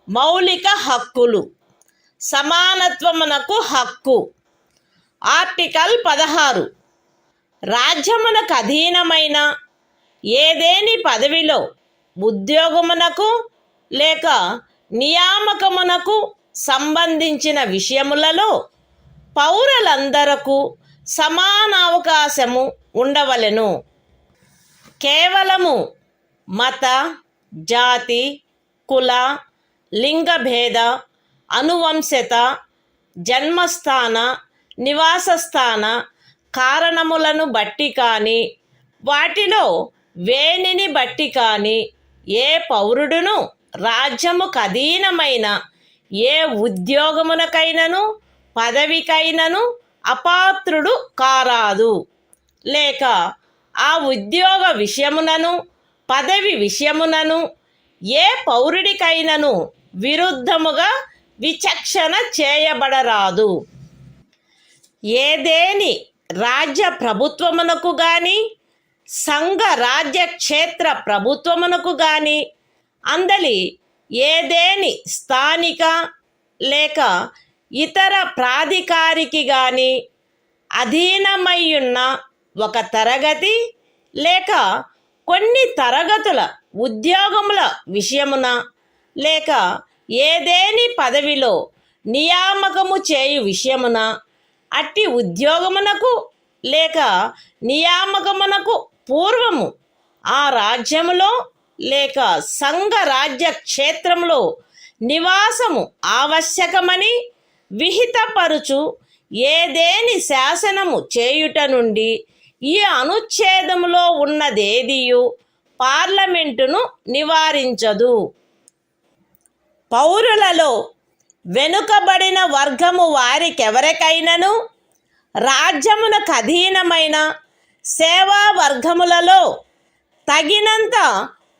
మౌలిక హక్కులు సమానత్వమునకు హక్కు. Article 16 రాజ్యమునకు అధీనమైన ఏదేని పదవిలో ఉద్యోగమునకు లేక నియామకమునకు సంబంధించిన విషయములలో పౌరులందరకు సమాన అవకాశము ఉండవలెను. కేవలము మత, జాతి, కుల, లింగభేద, అనువంశత, జన్మస్థాన, నివాసస్థాన కారణములను బట్టి కానీ వాటిలో వేనిని బట్టి కానీ ఏ పౌరుడును రాజ్యముకు అధీనమైన ఏ ఉద్యోగమునకైనను పదవికైనను అపాత్రుడు కారాదు. లేక ఆ ఉద్యోగ విషయమునను పదవి విషయమునను ఏ పౌరుడికైనను విరుద్ధముగా విచక్షణ చేయబడరాదు. ఏదేని రాజ్య ప్రభుత్వమునకు గాని సంఘ రాజ్య క్షేత్ర ప్రభుత్వమునకు గాని అందలి ఏదేని స్థానిక లేక ఇతర ప్రాధికారికి గాని అధీనమయ్యున్న ఒక తరగతి లేక కొన్ని తరగతుల ఉద్యోగముల విషయమున లేక ఏదేని పదవిలో నియామకము చేయు విషయమున అట్టి ఉద్యోగమునకు లేక నియామకమునకు పూర్వము ఆ రాజ్యములో లేక సంఘ రాజ్య క్షేత్రంలో నివాసము ఆవశ్యకమని విహితపరుచు ఏదేని శాసనము చేయుట నుండి ఈ అనుచ్ఛేదములో ఉన్నదేదియు పార్లమెంటును నివారించదు. పౌరులలో వెనుకబడిన వర్గము వారికెవరికైనను రాజ్యమునకు అధీనమైన సేవా వర్గములలో తగినంత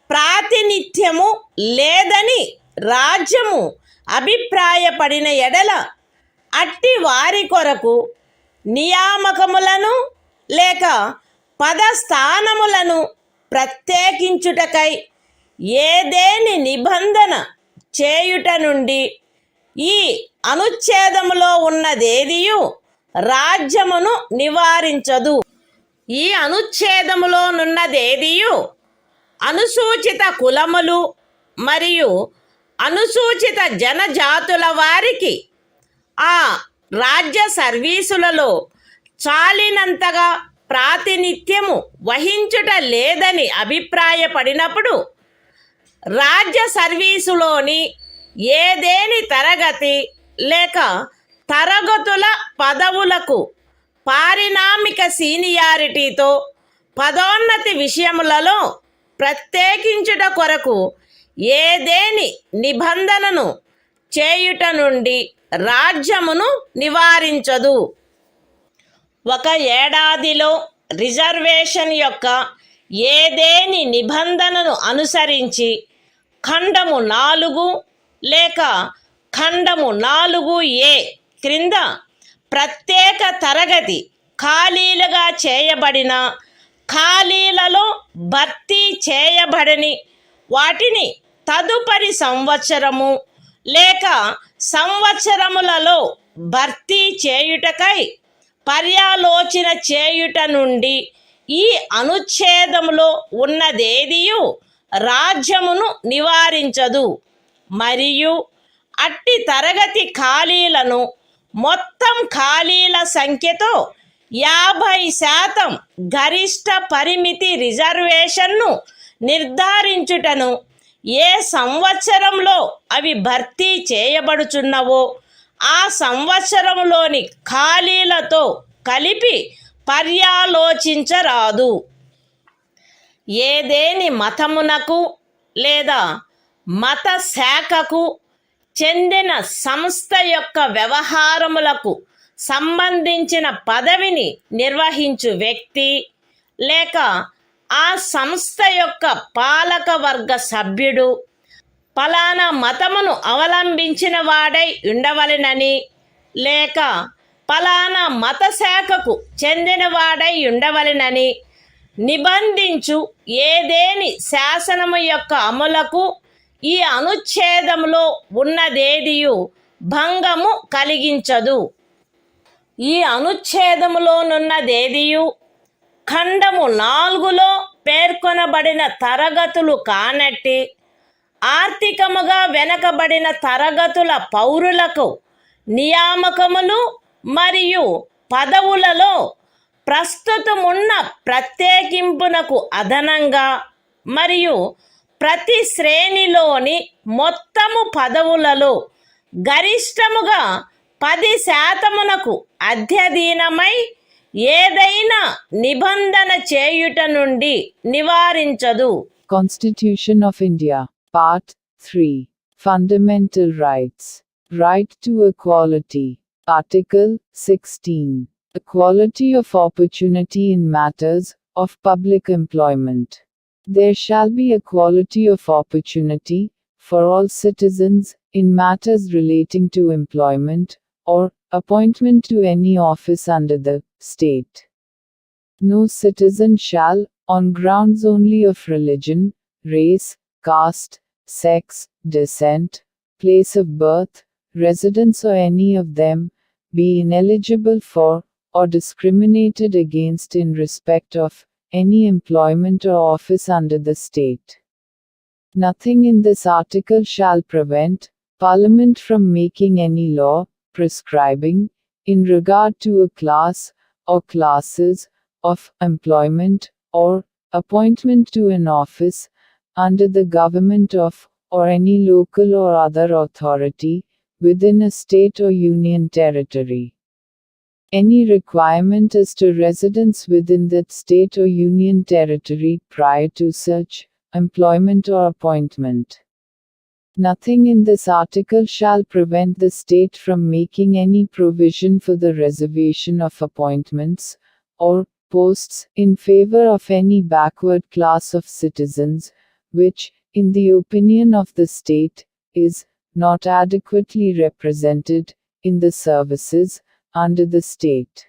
ప్రాతినిధ్యము లేదని రాజ్యము అభిప్రాయపడిన ఎడల అట్టి వారి కొరకు నియామకములను లేక పదస్థానములను ప్రత్యేకించుటకై ఏదేని నిబంధన చేయుట నుండి ఈ అనుచ్ఛేదములో ఉన్నదేదియు రాజ్యమును నివారించదు. ఈ అనుచ్ఛేదములోనున్నదేదియు అనుసూచిత కులములు మరియు అనుసూచిత జనజాతుల వారికి ఆ రాజ్య సర్వీసులలో చాలినంతగా ప్రాతినిధ్యము వహించుట లేదని అభిప్రాయపడినప్పుడు రాజ్య సర్వీసులోని ఏదేని తరగతి లేక తరగతుల పదవులకు పారిణామిక సీనియారిటీతో పదోన్నతి విషయములలో ప్రత్యేకించుట కొరకు ఏదేని నిబంధనను చేయుట నుండి రాజ్యమును నివారించదు. ఒక ఏడాదిలో రిజర్వేషన్ యొక్క ఏదేని నిబంధనను అనుసరించి ఖండము 4 లేక ఖండము 4A క్రింద ప్రత్యేక తరగతి ఖాళీలుగా చేయబడిన ఖాళీలలో భర్తీ చేయబడని వాటిని తదుపరి సంవత్సరము లేక సంవత్సరములలో భర్తీ చేయుటకై పర్యాలోచన చేయుట నుండి ఈ అనుచ్ఛేదములో ఉన్నదేదియు రాజ్యమును నివారించదు. మరియు అట్టి తరగతి ఖాళీలను మొత్తం ఖాళీల సంఖ్యతో 50% గరిష్ట పరిమితి రిజర్వేషన్ను నిర్ధారించుటను ఏ సంవత్సరంలో అవి భర్తీ చేయబడుచున్నవో ఆ సంవత్సరంలోని ఖాళీలతో కలిపి పర్యాలోచించరాదు. ఏదేని మతమునకు లేదా మత శాఖకు చెందిన సంస్థ యొక్క వ్యవహారములకు సంబంధించిన పదవిని నిర్వహించు వ్యక్తి లేక ఆ సంస్థ యొక్క పాలక వర్గ సభ్యుడు పలానా మతమును అవలంబించిన వాడై ఉండవలెనని లేక పలానా మత శాఖకు చెందినవాడై ఉండవలెనని నిబంధించు ఏదేని శాసనము యొక్క అమలుకు ఈ అనుచ్ఛేదములో ఉన్నదేదియు భంగము కలిగించదు. ఈ అనుచ్ఛేదములోనున్నదేదియు ఖండము 4లో పేర్కొనబడిన తరగతులు కానట్టి ఆర్థికముగా వెనకబడిన తరగతుల పౌరులకు నియామకములు మరియు పదవులలో ప్రస్తుతమున్న ప్రత్యేకింపునకు అదనంగా మరియు ప్రతి శ్రేణిలోని మొత్తము పదవులలో గరిష్టముగా 10% అధ్యధీనమై ఏదైనా నిబంధన చేయుట నుండి నివారించదు. Constitution of India, Part 3. Fundamental Rights. Right to Equality. Article 16. Equality of opportunity in matters of public employment. There shall be equality of opportunity for all citizens in matters relating to employment or appointment to any office under the state. No citizen shall, on grounds only of religion, race, caste, sex, descent, place of birth, residence or any of them, be ineligible for, or discriminated against in respect of, any employment or office under the state. Nothing in this article shall prevent Parliament from making any law, prescribing, in regard to a class, or classes, of employment, or appointment to an office, under the government of, or any local or other authority, within a state or union territory. Any requirement as to residence within that state or union territory prior to such employment or appointment. Nothing in this article shall prevent the state from making any provision for the reservation of appointments, or posts, in favor of any backward class of citizens, which, in the opinion of the state, is not adequately represented in the services under the state.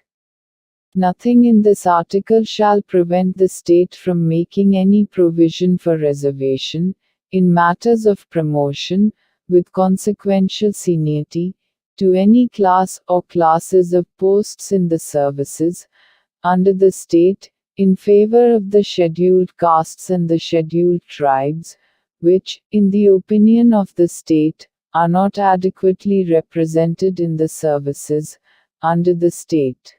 Nothing in this article shall prevent the state from making any provision for reservation, in matters of promotion, with consequential seniority, to any class or classes of posts in the services under the state, in favor of the scheduled castes and the scheduled tribes, which, in the opinion of the state, are not adequately represented in the services under the state.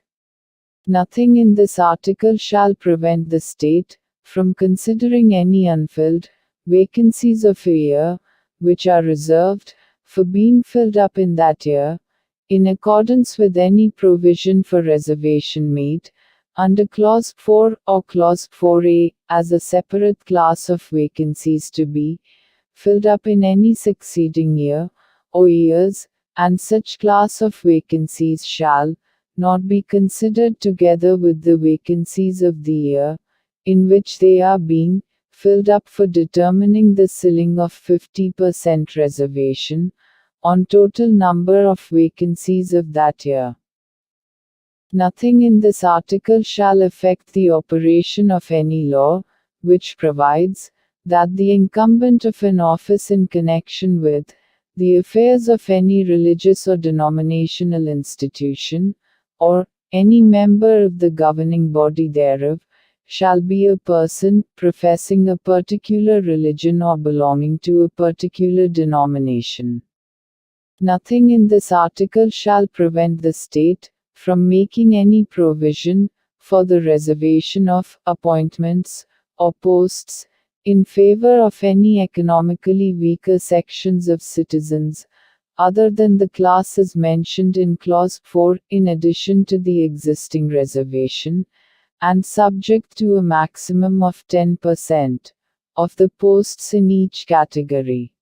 Nothing in this article shall prevent the state from considering any unfilled vacancies of a year, which are reserved for being filled up in that year, in accordance with any provision for reservation made under Clause 4 or Clause 4a, as a separate class of vacancies to be filled up in any succeeding year or years, and such class of vacancies shall not be considered together with the vacancies of the year in which they are being filled up for determining the ceiling of 50% reservation on total number of vacancies of that year. Nothing in this article shall affect the operation of any law, which provides that the incumbent of an office in connection with the affairs of any religious or denominational institution, or any member of the governing body thereof, shall be a person professing a particular religion or belonging to a particular denomination. Nothing in this article shall prevent the state from making any provision for the reservation of appointments or posts in favor of any economically weaker sections of citizens, other than the classes mentioned in Clause 4, in addition to the existing reservation, and subject to a maximum of 10% of the posts in each category.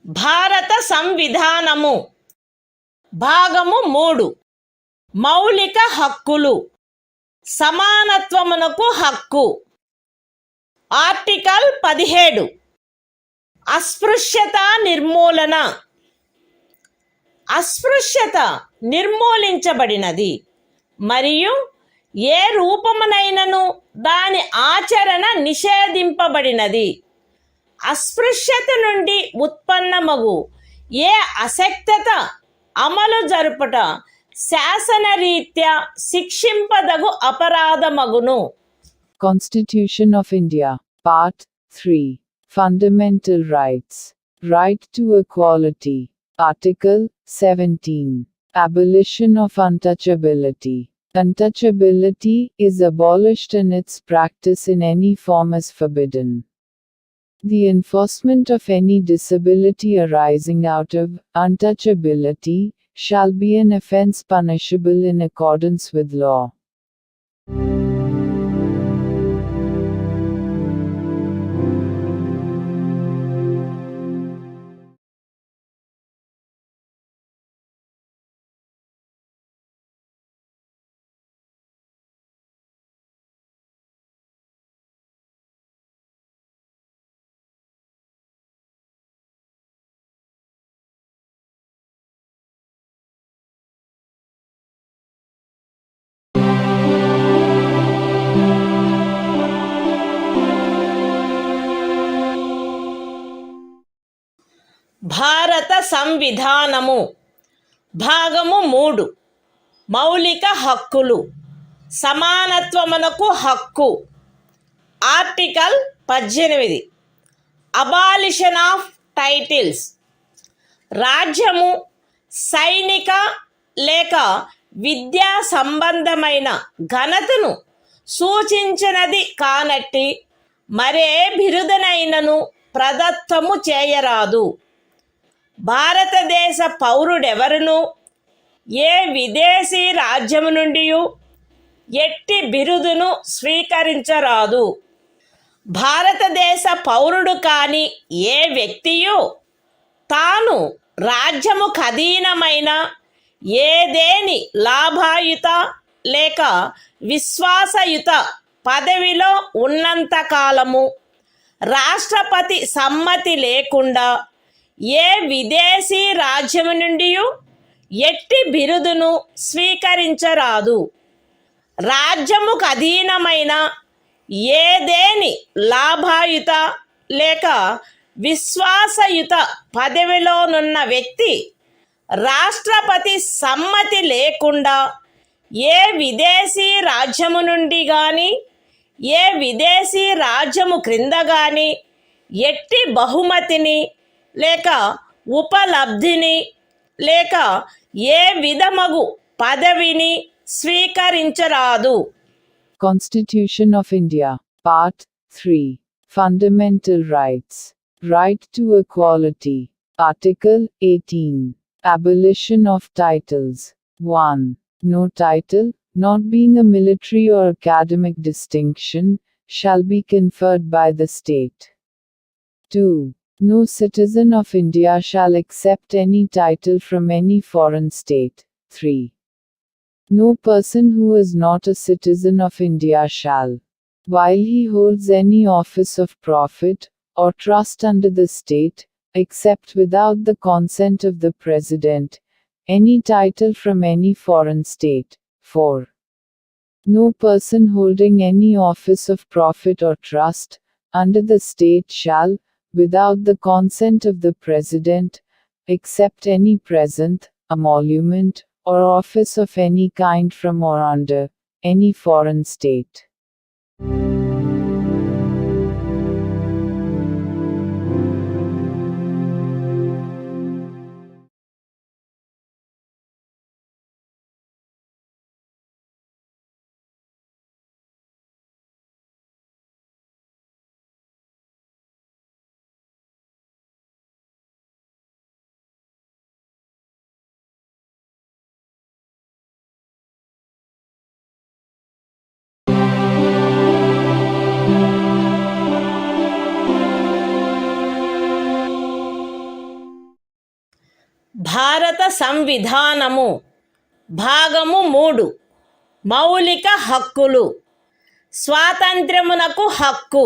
భారత సంవిధానము భాగము 3 మౌలిక హక్కులు సమానత్వమునకు హక్కు. Article 17 అస్పృశ్యత నిర్మూలన. అస్పృశ్యత నిర్మూలించబడినది మరియు ఏ రూపమునైనను దాని ఆచరణ నిషేధింపబడినది. అస్పృశ్యత నుండి ఉత్పన్నమగు ఏ అశక్తత అమలు జరుపుట శాసనరీత్యా శిక్షింపదగు అపరాధమగును. Constitution of India, Part 3. Fundamental Rights. Right to Equality. Article 17. Abolition of untouchability. Untouchability is abolished and its practice in any form is forbidden. The enforcement of any disability arising out of untouchability shall be an offence punishable in accordance with law. భారత సంవిధానము భాగము 3 మౌలిక హక్కులు సమానత్వమునకు హక్కు. Article 18 abolition of titles. రాజ్యము సైనిక లేక విద్యా సంబంధమైన ఘనతను సూచించినది కానట్టి మరే బిరుదనైనను ప్రదత్తము చేయరాదు. భారతదేశ పౌరుడెవరును ఏ విదేశీ రాజ్యము నుండి ఎట్టి బిరుదును స్వీకరించరాదు. భారతదేశ పౌరుడు కాని ఏ వ్యక్తియు తాను రాజ్యము ఖదీనమైన ఏదేని లాభాయుత లేక విశ్వాసయుత పదవిలో ఉన్నంతకాలము రాష్ట్రపతి సమ్మతి లేకుండా ఏ విదేశీ రాజ్యము నుండి ఎట్టి బిరుదును స్వీకరించరాదు. రాజ్యముకు అధీనమైన ఏదేని లాభాయుత లేక విశ్వాసయుత పదవిలోనున్న వ్యక్తి రాష్ట్రపతి సమ్మతి లేకుండా ఏ విదేశీ రాజ్యము నుండి కానీ ఏ విదేశీ రాజ్యము క్రింద కానీ ఎట్టి బహుమతిని లేక ఉపలబ్ధిని లేక ఏ విధమగు పదవిని స్వీకరించరాదు. Constitution of India, Part 3. Fundamental Rights. Right to Equality. Article 18. Abolition of Titles. 1. No title, not being a military or academic distinction, shall be conferred by the state. 2. No citizen of India shall accept any title from any foreign state. 3. No person who is not a citizen of India shall, while he holds any office of profit or trust under the state, accept without the consent of the President, any title from any foreign state. 4. No person holding any office of profit or trust under the state shall, without the consent of the President, accept any present, emolument, or office of any kind from or under any foreign state. భారత సంవిధానము భాగము 3 మౌలిక హక్కులు. స్వాతంత్ర్యమునకు హక్కు.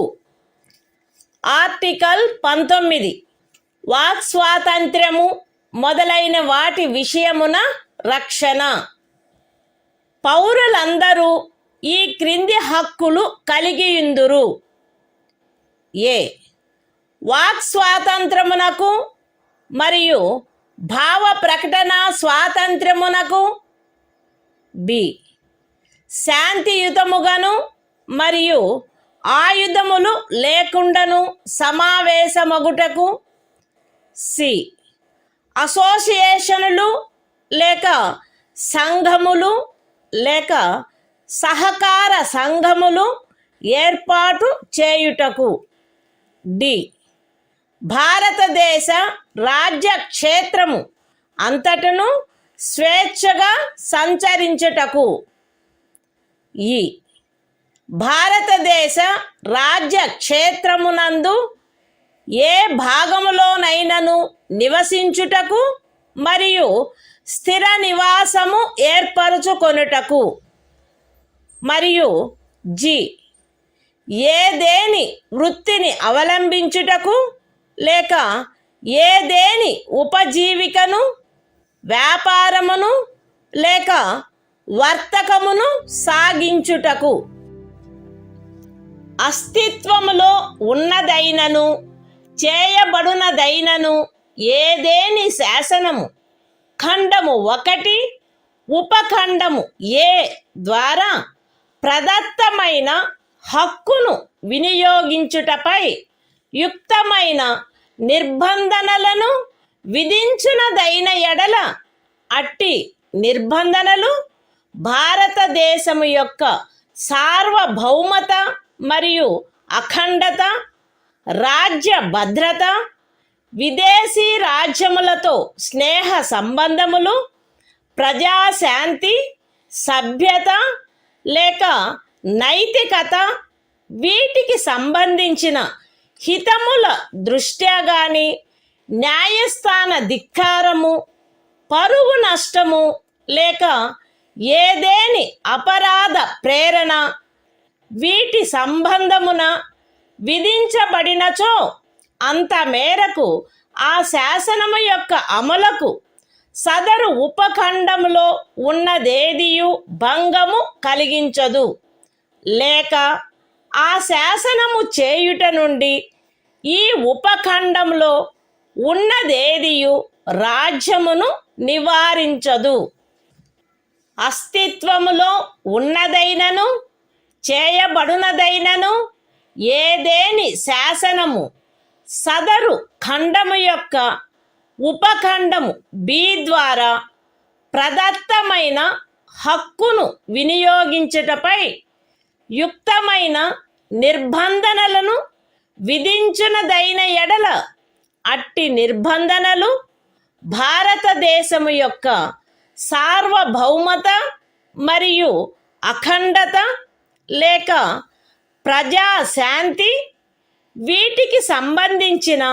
Article 19 walk స్వాతంత్ర్యము మొదలైన వాటి విషయమున రక్షణ. పౌరులందరూ ఈ క్రింది హక్కులు కలిగియుందురు. ఏ వాక్ స్వాతంత్రమునకు మరియు భావ ప్రకటన స్వాతంత్ర్యమునకు. బి శాంతియుతముగాను మరియు ఆయుధములు లేకుండాను సమావేశమగుటకు. సి అసోసియేషనులు లేక సంఘములు లేక సహకార సంఘములు ఏర్పాటు చేయుటకు. డి భారతదేశ రాజ్య క్షేత్రము అంతటను స్వేచ్ఛగా సంచరించుటకు. ఈ భారతదేశ రాజ్య క్షేత్రమునందు ఏ భాగములోనైనను నివసించుటకు మరియు స్థిర నివాసము ఏర్పరచుకొనుటకు. మరియు జి ఏదేని వృత్తిని అవలంబించుటకు లేక ఏదేని ఉపజీవికను, వ్యాపారమును లేక వర్తకమును సాగించుటకు. అస్తిత్వములో ఉన్నదైనను చేయబడునదైనను ఏదేని శాసనము ఖండము 1 ఉపఖండము ఏ ద్వారా ప్రదత్తమైన హక్కును వినియోగించుటపై యుక్తమైన నిర్బంధనలను విధించునదైన ఎడల అట్టి నిర్బంధనలు భారతదేశము యొక్క సార్వభౌమత మరియు అఖండత, రాజ్య భద్రత, విదేశీ రాజ్యములతో స్నేహ సంబంధములు, ప్రజాశాంతి, సభ్యత లేక నైతికత వీటికి సంబంధించిన హితముల దృష్ట్యా గాని, న్యాయస్థాన ధిక్కారము, పరువు నష్టము లేక ఏదేని అపరాధ ప్రేరణ వీటి సంబంధమున విధించబడినచో అంత మేరకు ఆ శాసనము యొక్క అమలుకు సదరు ఉపఖండములో ఉన్నదేదియు భంగము కలిగించదు. లేక ఆ శాసనము చేయుట నుండి ఈ ఉపఖండంలో ఉన్నదేదియు రాజ్యమును నివారించదు. అస్తిత్వములో ఉన్నదైనను చేయబడునదైనను ఏదేని శాసనము సదరు ఖండము యొక్క ఉపఖండము బి ద్వారా ప్రదత్తమైన హక్కును వినియోగించుటపై యుక్తమైన నిర్బంధనలను విధించునదైన ఎడల అట్టి నిర్బంధనలు భారతదేశము యొక్క సార్వభౌమత మరియు అఖండత లేక ప్రజాశాంతి వీటికి సంబంధించిన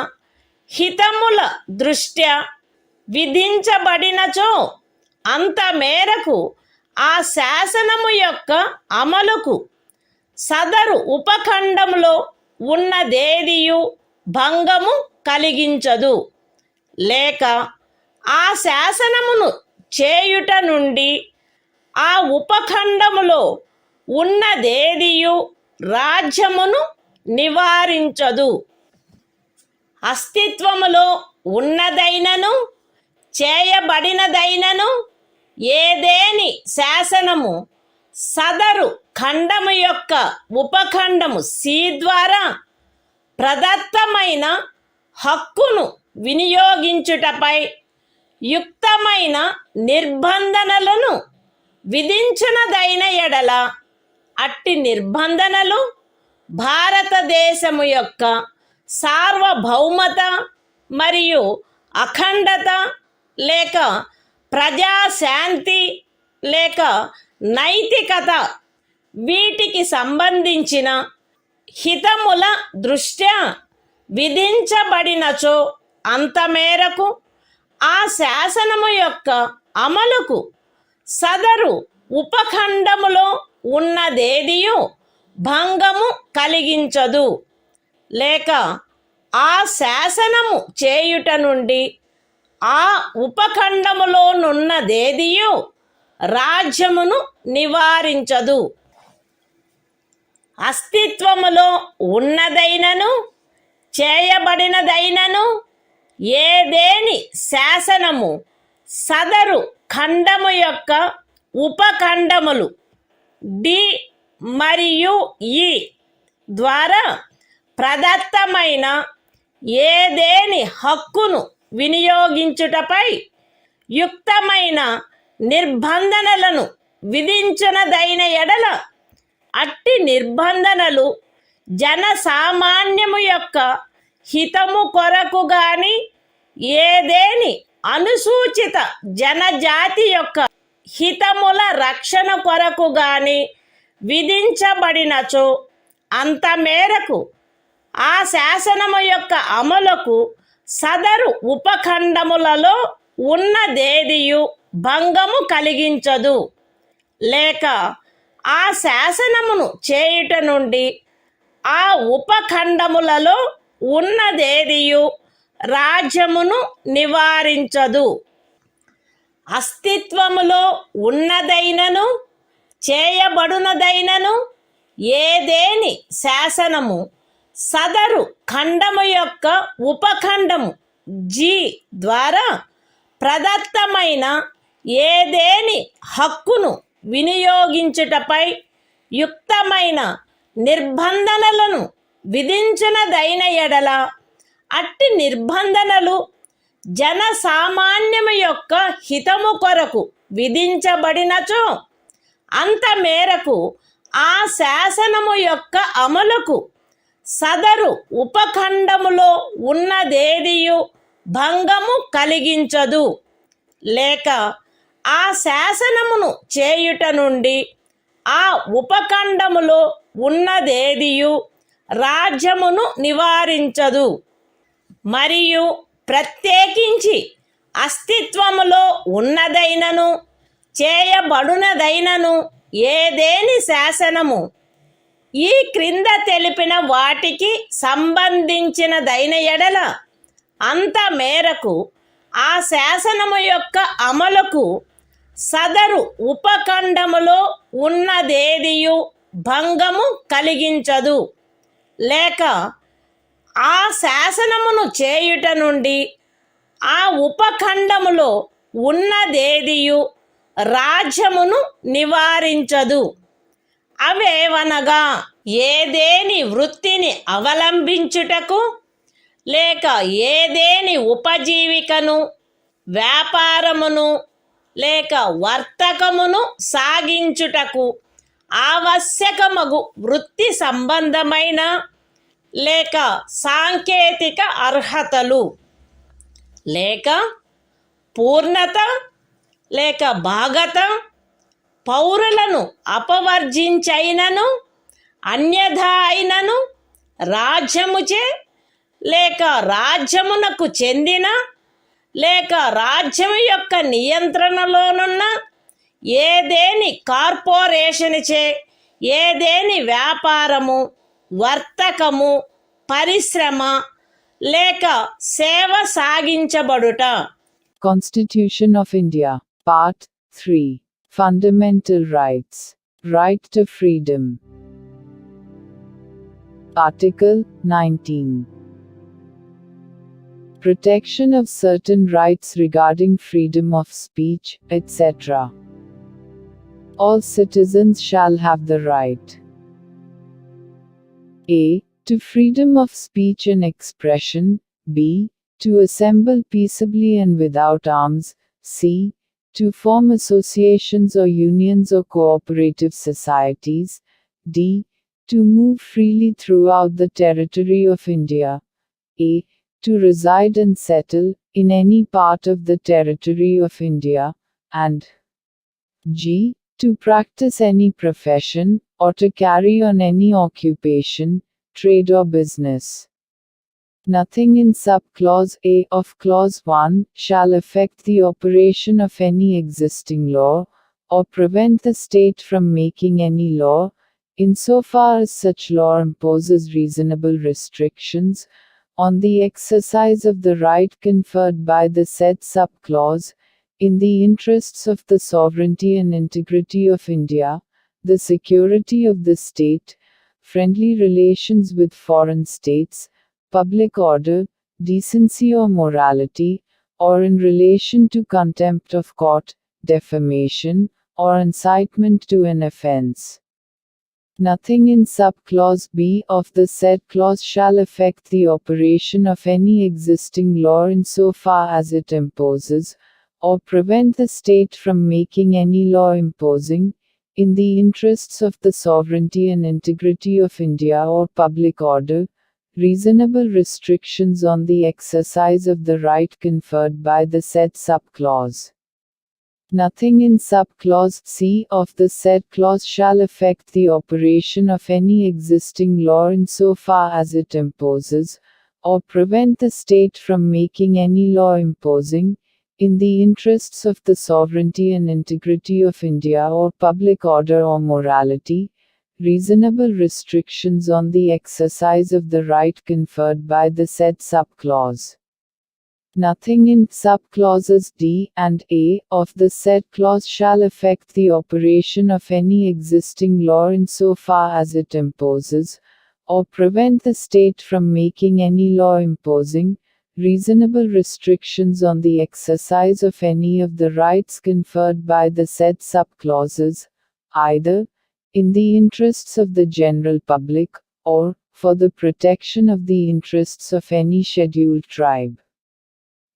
హితముల దృష్ట్యా విధించబడినచో అంత మేరకు ఆ శాసనము యొక్క అమలుకు సదరు ఉపఖండంలో ఉన్నదేదియు భంగము కలిగించదు. లేక ఆ శాసనమును చేయుట నుండి ఆ ఉపఖండములో ఉన్నదేదియు రాజ్యమును నివారించదు. అస్తిత్వములో ఉన్నదైనను చేయబడినదైనను ఏదేని శాసనము సదరు ఖండము యొక్క ఉపఖండము సి ద్వారా ప్రదత్తమైన హక్కును వినియోగించుటపై యుక్తమైన నిర్బంధనలను విధించునదైన ఎడల అట్టి నిర్బంధనలు భారతదేశము యొక్క సార్వభౌమత మరియు అఖండత లేక ప్రజాశాంతి లేక నైతికత వీటికి సంబంధించిన హితముల దృష్ట్యా విధించబడినచో అంత మేరకు ఆ శాసనము యొక్క అమలుకు సదరు ఉపఖండములో ఉన్నదేదియు భంగము కలిగించదు, లేక ఆ శాసనము చేయుట నుండి ఆ ఉపఖండములోనున్నదేదియు రాజ్యమును నివారించదు. అస్తిత్వములో ఉన్నదైనను చేయబడినదైనను ఏదేని శాసనము సదరు ఖండము యొక్క ఉపఖండములు డి మరియు ఈ ద్వారా ప్రదత్తమైన ఏదేని హక్కును వినియోగించుటపై యుక్తమైన నిర్బంధనలను విధించునదైన ఎడల అట్టి నిర్బంధనలు జనసామాన్యము యొక్క హితము కొరకు గాని ఏదేని అనుసూచిత జనజాతి యొక్క హితముల రక్షణ కొరకు గాని విధించబడినచో అంత మేరకు ఆ శాసనము యొక్క అమలుకు సదరు ఉపఖండములలో ఉన్నదేదియు భంగము కలిగించదు, లేక ఆ శాసనమును చేయుట నుండి ఆ ఉపఖండములలో ఉన్నదేదియు రాజ్యమును నివారించదు. అస్తిత్వములో ఉన్నదైనను చేయబడునదైనను ఏదేని శాసనము సదరు ఖండము యొక్క ఉపఖండము జి ద్వారా ప్రదత్తమైన ఏదేని హక్కును వినియోగించుటపై యుక్తమైన నిర్బంధనలను విధించునదైన ఎడల అట్టి నిర్బంధనలు జనసామాన్యము యొక్క హితము కొరకు విధించబడినచో అంత మేరకు ఆ శాసనము యొక్క అమలుకు సదరు ఉపఖండములో ఉన్నదేదియు భంగము కలిగించదు, లేక ఆ శాసనమును చేయుట నుండి ఆ ఉపఖండములో ఉన్నదేదియు రాజ్యమును నివారించదు. మరియు ప్రత్యేకించి అస్తిత్వములో ఉన్నదైనను చేయబడునదైనను ఏదేని శాసనము ఈ క్రింద తెలిపిన వాటికి సంబంధించినదైన ఎడల అంత మేరకు ఆ శాసనము యొక్క అమలుకు సదరు ఉపఖండములో ఉన్నదేదియు భంగము కలిగించదు, లేక ఆ శాసనమును చేయుట నుండి ఆ ఉపఖండములో ఉన్నదేదియు రాజ్యమును నివారించదు. అవేవనగా ఏదేని వృత్తిని అవలంబించుటకు లేక ఏదేని ఉపజీవికను వ్యాపారమును లేక వర్తకమును సాగించుటకు ఆవశ్యకమగు వృత్తి సంబంధమైన లేక సాంకేతిక అర్హతలు లేక పూర్ణత లేక భాగత పౌరులను అపవర్జించైనను అన్యథా అయినను రాజ్యముచే లేక రాజ్యమునకు చెందిన లేక రాజ్యము యొక్క నియంత్రణలోనున్న ఏదేని కార్పొరేషన్చే ఏదేని వ్యాపారము వర్తకము పరిశ్రమ లేక సేవ సాగించబడుట. Constitution of India, Part 3, Fundamental Rights, Right to Freedom. Article 19. Protection of certain rights regarding freedom of speech, etc. All citizens shall have the right a. to freedom of speech and expression, b. to assemble peaceably and without arms, c. to form associations or unions or cooperative societies, d. to move freely throughout the territory of India, a. to reside and settle in any part of the territory of India, and g. to practice any profession, or to carry on any occupation, trade or business. Nothing in subclause A of clause 1 shall affect the operation of any existing law, or prevent the state from making any law, insofar as such law imposes reasonable restrictions on the exercise of the right conferred by the said subclause, in the interests of the sovereignty and integrity of India, the security of the state, friendly relations with foreign states, public order, decency or morality, or in relation to contempt of court, defamation, or incitement to an offense. Nothing in subclause B of the said clause shall affect the operation of any existing law insofar as it imposes, or prevent the state from making any law imposing, in the interests of the sovereignty and integrity of India or public order, reasonable restrictions on the exercise of the right conferred by the said subclause. Nothing in subclause C of the said clause shall affect the operation of any existing law insofar as it imposes, or prevent the state from making any law imposing, in the interests of the sovereignty and integrity of India or public order or morality, reasonable restrictions on the exercise of the right conferred by the said subclause. Nothing in subclauses D and A of the said clause shall affect the operation of any existing law insofar as it imposes, or prevent the state from making any law imposing, reasonable restrictions on the exercise of any of the rights conferred by the said subclauses, either in the interests of the general public, or for the protection of the interests of any scheduled tribe.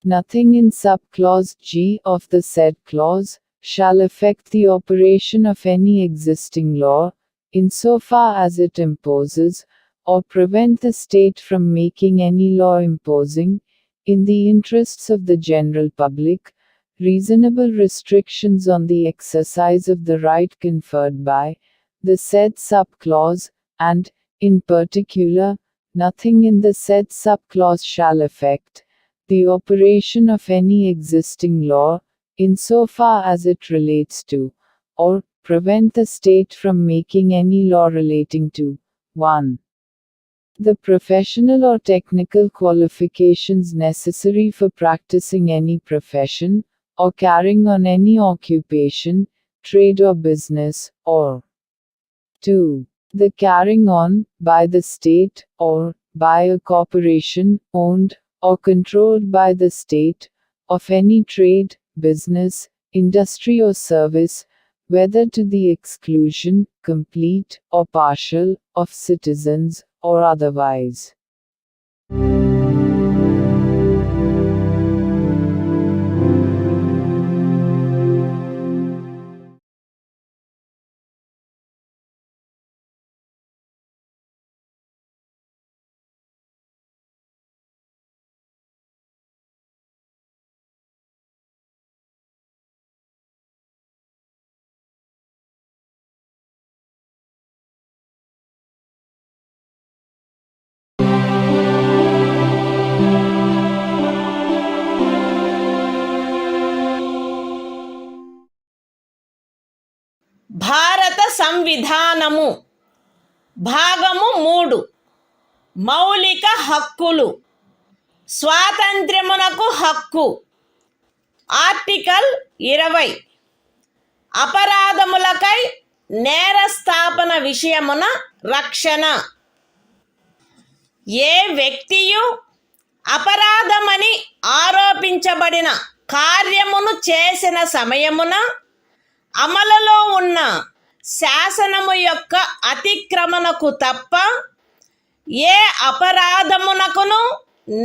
Nothing in subclause G of the said clause shall affect the operation of any existing law, insofar as it imposes, or prevent the state from making any law imposing, in the interests of the general public, reasonable restrictions on the exercise of the right conferred by the said subclause, and, in particular, nothing in the said subclause shall affect the operation of any existing law, insofar as it relates to, or prevent the state from making any law relating to 1. The professional or technical qualifications necessary for practicing any profession, or carrying on any occupation, trade or business, or 2. The carrying on, by the state, or by a corporation, owned or controlled by the state, of any trade, business, industry or service, whether to the exclusion, complete or partial, of citizens, or otherwise. భారత సంవిధానము భాగము 3 మౌలిక హక్కులు స్వాతంత్ర్యమునకు హక్కు article 20 అపరాధములకై నేరస్థాపన విషయమున రక్షణ ఏ వ్యక్తియు అపరాధమని ఆరోపించబడిన కార్యమును చేసిన సమయమున అమలులో ఉన్న శాసనము యొక్క అతిక్రమణకు తప్ప ఏ అపరాధమునకును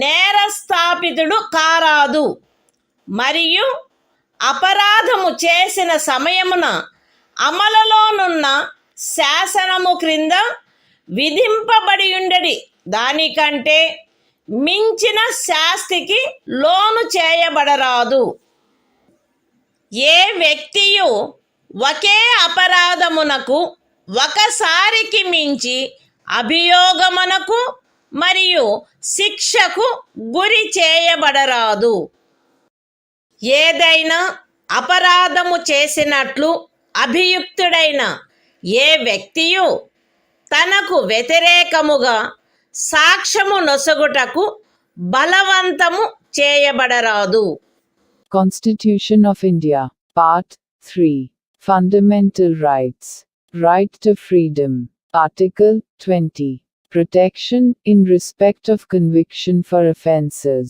నేరస్థాపితుడు కారాదు మరియు అపరాధము చేసిన సమయమున అమలులోనున్న శాసనము క్రింద విధింపబడియుండెడి దానికంటే మించిన శాస్తికి లోను చేయబడరాదు. ఏ వ్యక్తియు ఒకే అపరాధమునకు ఒకసారికి మించి అభియోగమునకు మరియు శిక్షకు గురి చేయబడరాదు. ఏదైనా అపరాధము చేసినట్లు అభియుక్తుడైన ఏ వ్యక్తియు తనకు వ్యతిరేకముగా సాక్ష్యము నొసగుటకు బలవంతము చేయబడరాదు. Constitution of India, Part 3. Fundamental Rights. Right to Freedom. Article 20. Protection in respect of conviction for offences.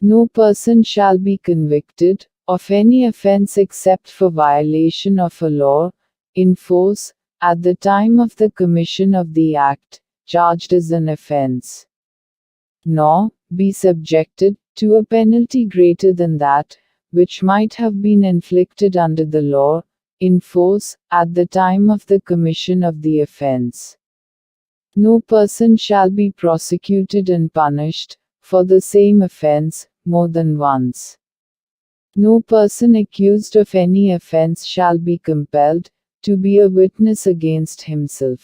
No person shall be convicted of any offence except for violation of a law, in force, at the time of the commission of the act, charged as an offence, nor be subjected to a penalty greater than that, which might have been inflicted under the law, in force, at the time of the commission of the offence. No person shall be prosecuted and punished, for the same offence, more than once. No person accused of any offence shall be compelled to be a witness against himself.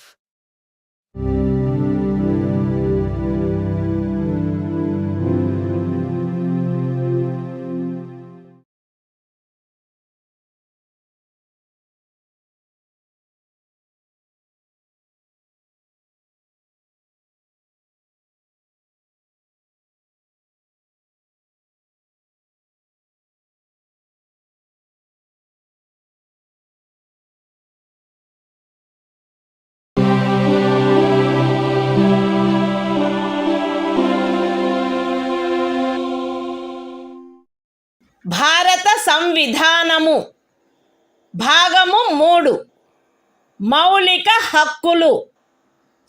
భారత సంవిధానము భాగము 3. మౌలిక హక్కులు.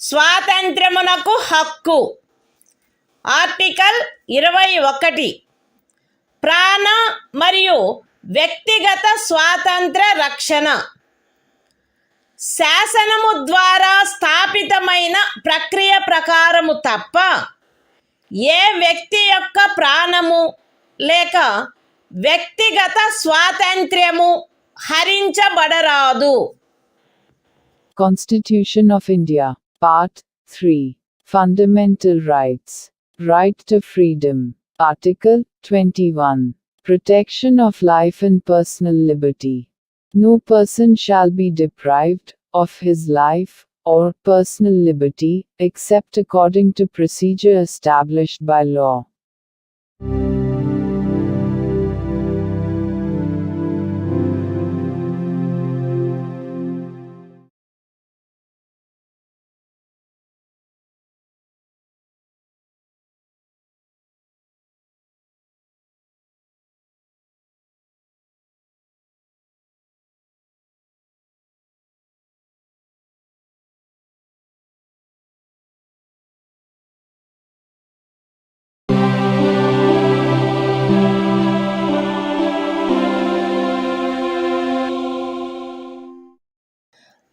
స్వాతంత్ర్యమునకు హక్కు. Article 21. ప్రాణ మరియు వ్యక్తిగత స్వాతంత్ర రక్షణ. శాసనము ద్వారా స్థాపితమైన ప్రక్రియ ప్రకారము తప్ప ఏ వ్యక్తి యొక్క ప్రాణము లేక వ్యక్తిగత స్వాతంత్ర్యము హరించబడరాదు. Constitution of India, Part 3. Fundamental Rights. Right to Freedom. Article 21. Protection of life and personal liberty. No person shall be deprived of his life or personal liberty, except according to procedure established by law.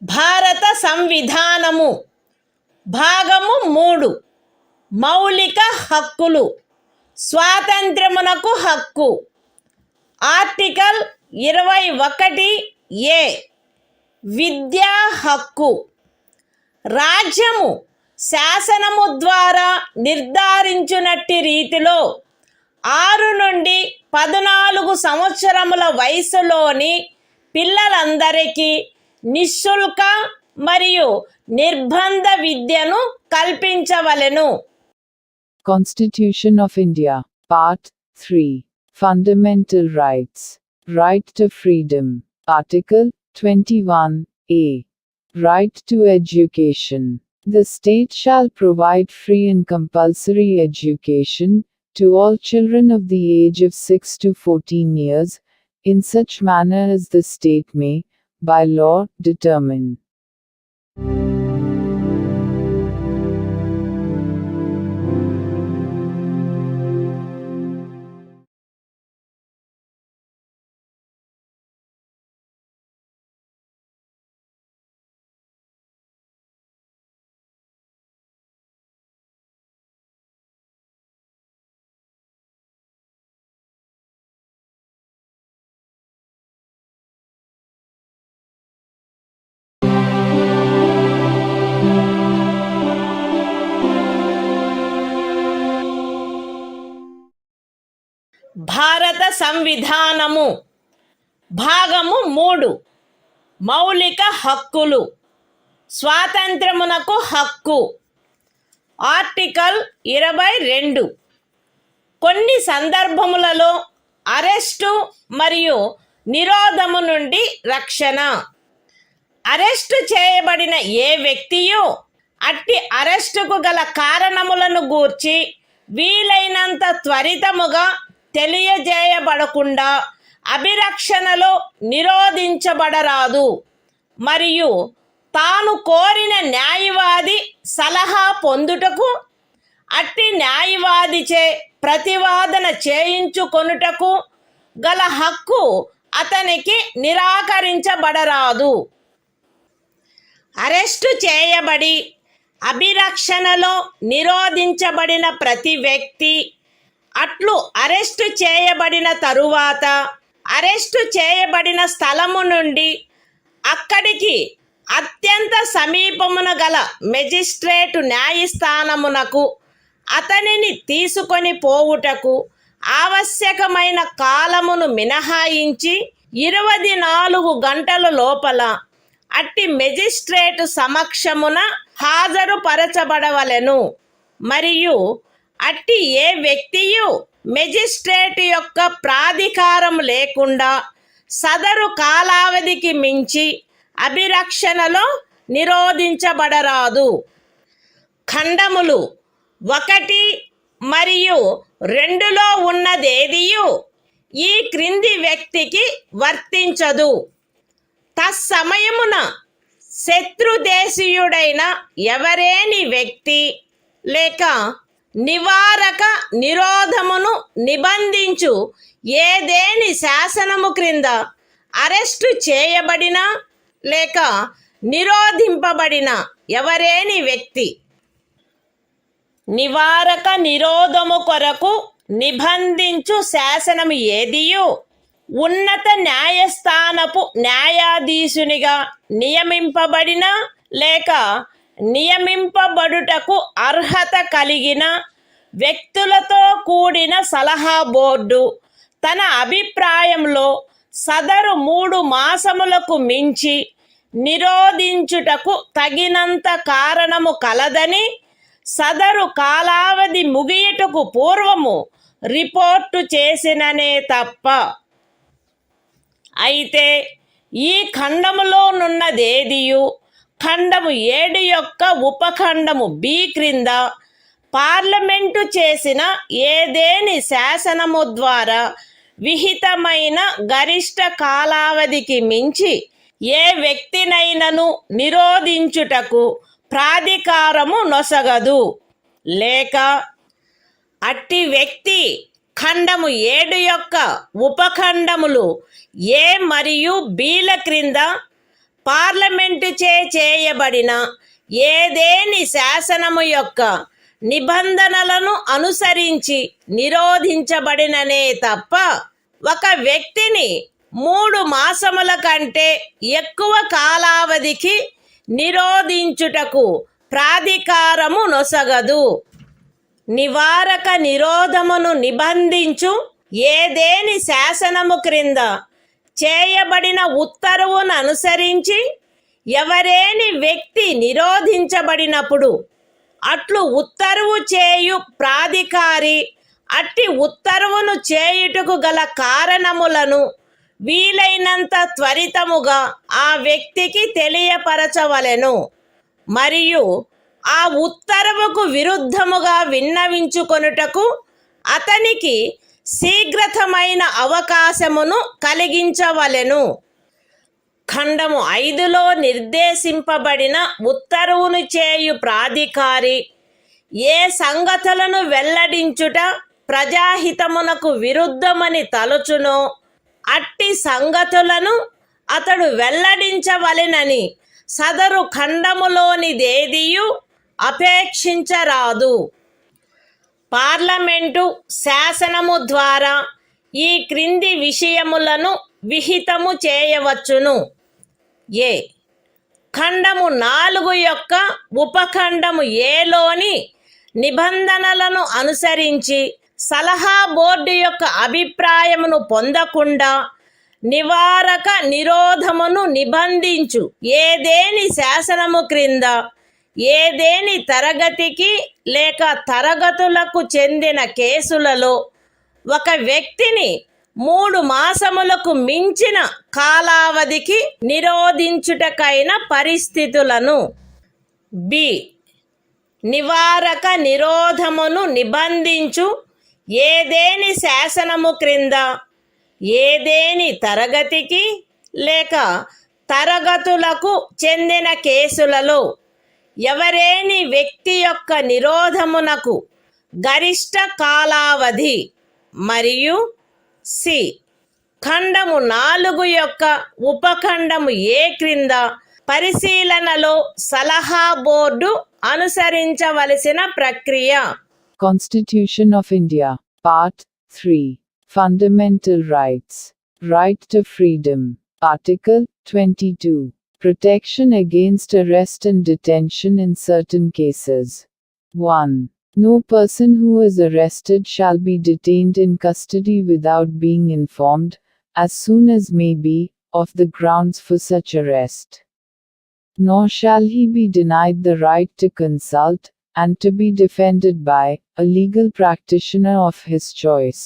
భారత సంవిధానము భాగము 3. మౌలిక హక్కులు. స్వాతంత్ర్యమునకు హక్కు. Article 21A. విద్యా హక్కు. రాజ్యము శాసనము ద్వారా నిర్ధారించినట్టి రీతిలో 6 నుండి 14 సంవత్సరముల వయసులోని పిల్లలందరికీ నిశుల్క మరియు నిర్బంధ విద్యను కల్పించవలెను. Constitution of India, Part 3. Fundamental Rights. Right to Freedom. Article 21A. Right to Education. The state shall provide free and compulsory education to all children of the age of 6 to 14 years, in such manner as the state may, by law, determine. భారత సంవిధానము భాగము 3 మౌలిక హక్కులు స్వాతంత్రమునకు హక్కు article 22 కొన్ని సందర్భములలో arrest మరియు నిరోధము నుండి రక్షణ. Arrest చేయబడిన ఏ వ్యక్తియు అట్టి అరెస్టుకు గల కారణములను గూర్చి వీలైనంత త్వరితముగా తెలియజేయబడకుండా అభిరక్షణలో నిరోధించబడరాదు మరియు తాను కోరిన న్యాయవాది సలహా పొందుటకు అట్టి న్యాయవాదిచే ప్రతివాదన చేయించుకొనుటకు గల హక్కు అతనికి నిరాకరించబడరాదు. అరెస్టు చేయబడి అభిరక్షణలో నిరోధించబడిన ప్రతి వ్యక్తి అట్లు అరెస్టు చేయబడిన తరువాత అరెస్టు చేయబడిన స్థలము నుండి అక్కడికి అత్యంత సమీపమున గల మెజిస్ట్రేటు న్యాయస్థానమునకు అతనిని తీసుకొని పోవుటకు ఆవశ్యకమైన కాలమును మినహాయించి 24 గంటల లోపల అట్టి మెజిస్ట్రేటు సమక్షమున హాజరుపరచబడవలెను మరియు అట్టి ఏ వ్యక్తియు మెజిస్ట్రేటు యొక్క ప్రాధికారం లేకుండా సదరు కాలావధికి మించి అభిరక్షణలో నిరోధించబడరాదు. ఖండములు 1 మరియు 2లో ఉన్నదేదియు ఈ క్రింది వ్యక్తికి వర్తించదు. తత్సమయమున శత్రుదేశీయుడైన ఎవరేని వ్యక్తి లేక నివారక నిరోధమును నిబంధించు ఏదేని శాసనము క్రింద అరెస్టు చేయబడిన లేక నిరోధింపబడిన ఎవరేని వ్యక్తి నివారక నిరోధము కొరకు నిబంధించు శాసనము ఏదియు ఉన్నత న్యాయస్థానపు న్యాయాధీశునిగా నియమింపబడిన లేక నియమింపబడుటకు అర్హత కలిగిన వ్యక్తులతో కూడిన సలహా బోర్డు తన అభిప్రాయంలో సదరు 3 మాసములకు మించి నిరోధించుటకు తగినంత కారణము కలదని సదరు కాలావధి ముగియుటకు పూర్వము రిపోర్టు చేసిననే తప్ప. అయితే ఈ ఖండములోనున్నదేదియు ఖండము 7 యొక్క ఉపఖండము బి క్రింద పార్లమెంటు చేసిన ఏదేని శాసనము ద్వారా విహితమైన గరిష్ట కాలావధికి మించి ఏ వ్యక్తినైనను నిరోధించుటకు ప్రాధికారము నొసగదు లేక అట్టి వ్యక్తి ఖండము 7 యొక్క ఉపఖండములు ఏ మరియు బిల క్రింద పార్లమెంటు చేయబడిన ఏదేని శాసనము యొక్క నిబంధనలను అనుసరించి నిరోధించబడిననే తప్ప ఒక వ్యక్తిని 3 మాసముల కంటే ఎక్కువ కాలావధికి నిరోధించుటకు ప్రాధికారము నొసగదు. నివారక నిరోధమును నిబంధించు ఏదేని శాసనము క్రింద చేయబడిన ఉత్తర్వును అనుసరించి ఎవరేని వ్యక్తి నిరోధించబడినప్పుడు అట్లు ఉత్తర్వు చేయు ప్రాధికారి అట్టి ఉత్తర్వును చేయుటకు గల కారణములను వీలైనంత త్వరితముగా ఆ వ్యక్తికి తెలియపరచవలెను మరియు ఆ ఉత్తర్వుకు విరుద్ధముగా విన్నవించుకొనుటకు అతనికి శీఘ్రతమైన అవకాశమును కలిగించవలెను. ఖండము 5లో నిర్దేశింపబడిన ఉత్తర్వును చేయు ప్రాధికారి ఏ సంగతులను వెల్లడించుట ప్రజాహితమునకు విరుద్ధమని తలచునో అట్టి సంగతులను అతడు వెల్లడించవలెనని సదరు ఖండములోనిదేదియు అపేక్షించరాదు. పార్లమెంటు శాసనము ద్వారా ఈ క్రింది విషయములను విహితము చేయవచ్చును. ఏ ఖండము 4 యొక్క ఉపఖండము ఏలోని నిబంధనలను అనుసరించి సలహా బోర్డు యొక్క అభిప్రాయమును పొందకుండా నివారక నిరోధమును నిబంధించు ఏదేని శాసనము క్రింద ఏదేని తరగతికి లేక తరగతులకు చెందిన కేసులలో ఒక వ్యక్తిని 3 మాసములకు మించిన కాలావధికి నిరోధించుటకైన పరిస్థితులను. బి. నివారక నిరోధమును నిబంధించు ఏదేని శాసనము క్రింద ఏదేని తరగతికి లేక తరగతులకు చెందిన కేసులలో ఎవరేని వ్యక్తి యొక్క నిరోధమునకు గరిష్ట కాలావధి మరియు సి. ఖండము 4 యొక్క ఉపఖండము ఏ క్రింద పరిశీలనలో సలహా బోర్డు అనుసరించవలసిన ప్రక్రియ. Constitution of India, Part 3. Fundamental Rights. Right to Freedom. Article 22. Protection against arrest and detention in certain cases. 1. No person who is arrested shall be detained in custody without being informed, as soon as may be, of the grounds for such arrest. Nor shall he be denied the right to consult, and to be defended by, a legal practitioner of his choice.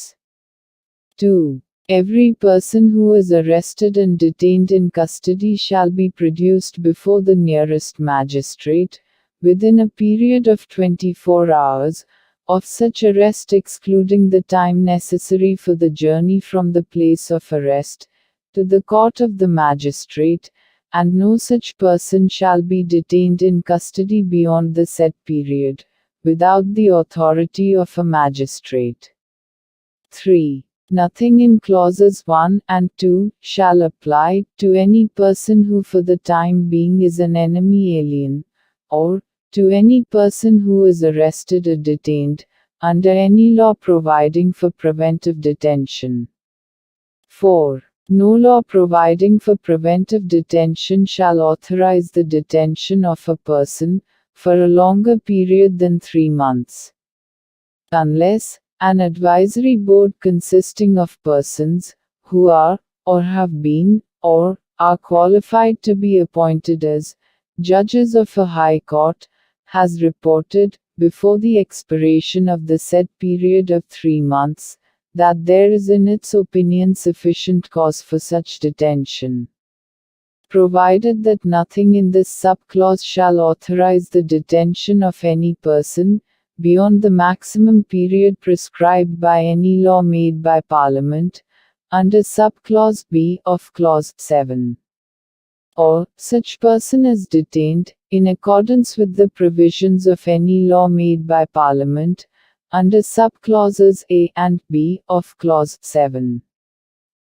2. Every person who is arrested and detained in custody shall be produced before the nearest magistrate, within a period of 24 hours, of such arrest excluding the time necessary for the journey from the place of arrest, to the court of the magistrate, and no such person shall be detained in custody beyond the set period, without the authority of a magistrate. 3. Nothing in clauses 1 and 2 shall apply to any person who for the time being is an enemy alien, or to any person who is arrested or detained, under any law providing for preventive detention. 4. No law providing for preventive detention shall authorize the detention of a person, for a longer period than 3 months. Unless, an advisory board consisting of persons, who are, or have been, or are qualified to be appointed as, judges of a high court, has reported, before the expiration of the said period of 3 months, that there is in its opinion sufficient cause for such detention. Provided that nothing in this subclause shall authorize the detention of any person, beyond the maximum period prescribed by any law made by Parliament, under subclause B of clause 7. Or, such person is detained, in accordance with the provisions of any law made by Parliament, under subclauses A and B of clause 7.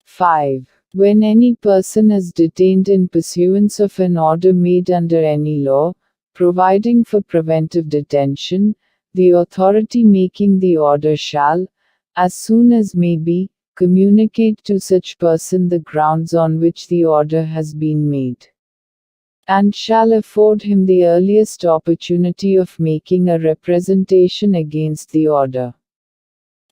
5. When any person is detained in pursuance of an order made under any law, providing for preventive detention, the authority making the order shall, as soon as may be, communicate to such person the grounds on which the order has been made, and shall afford him the earliest opportunity of making a representation against the order.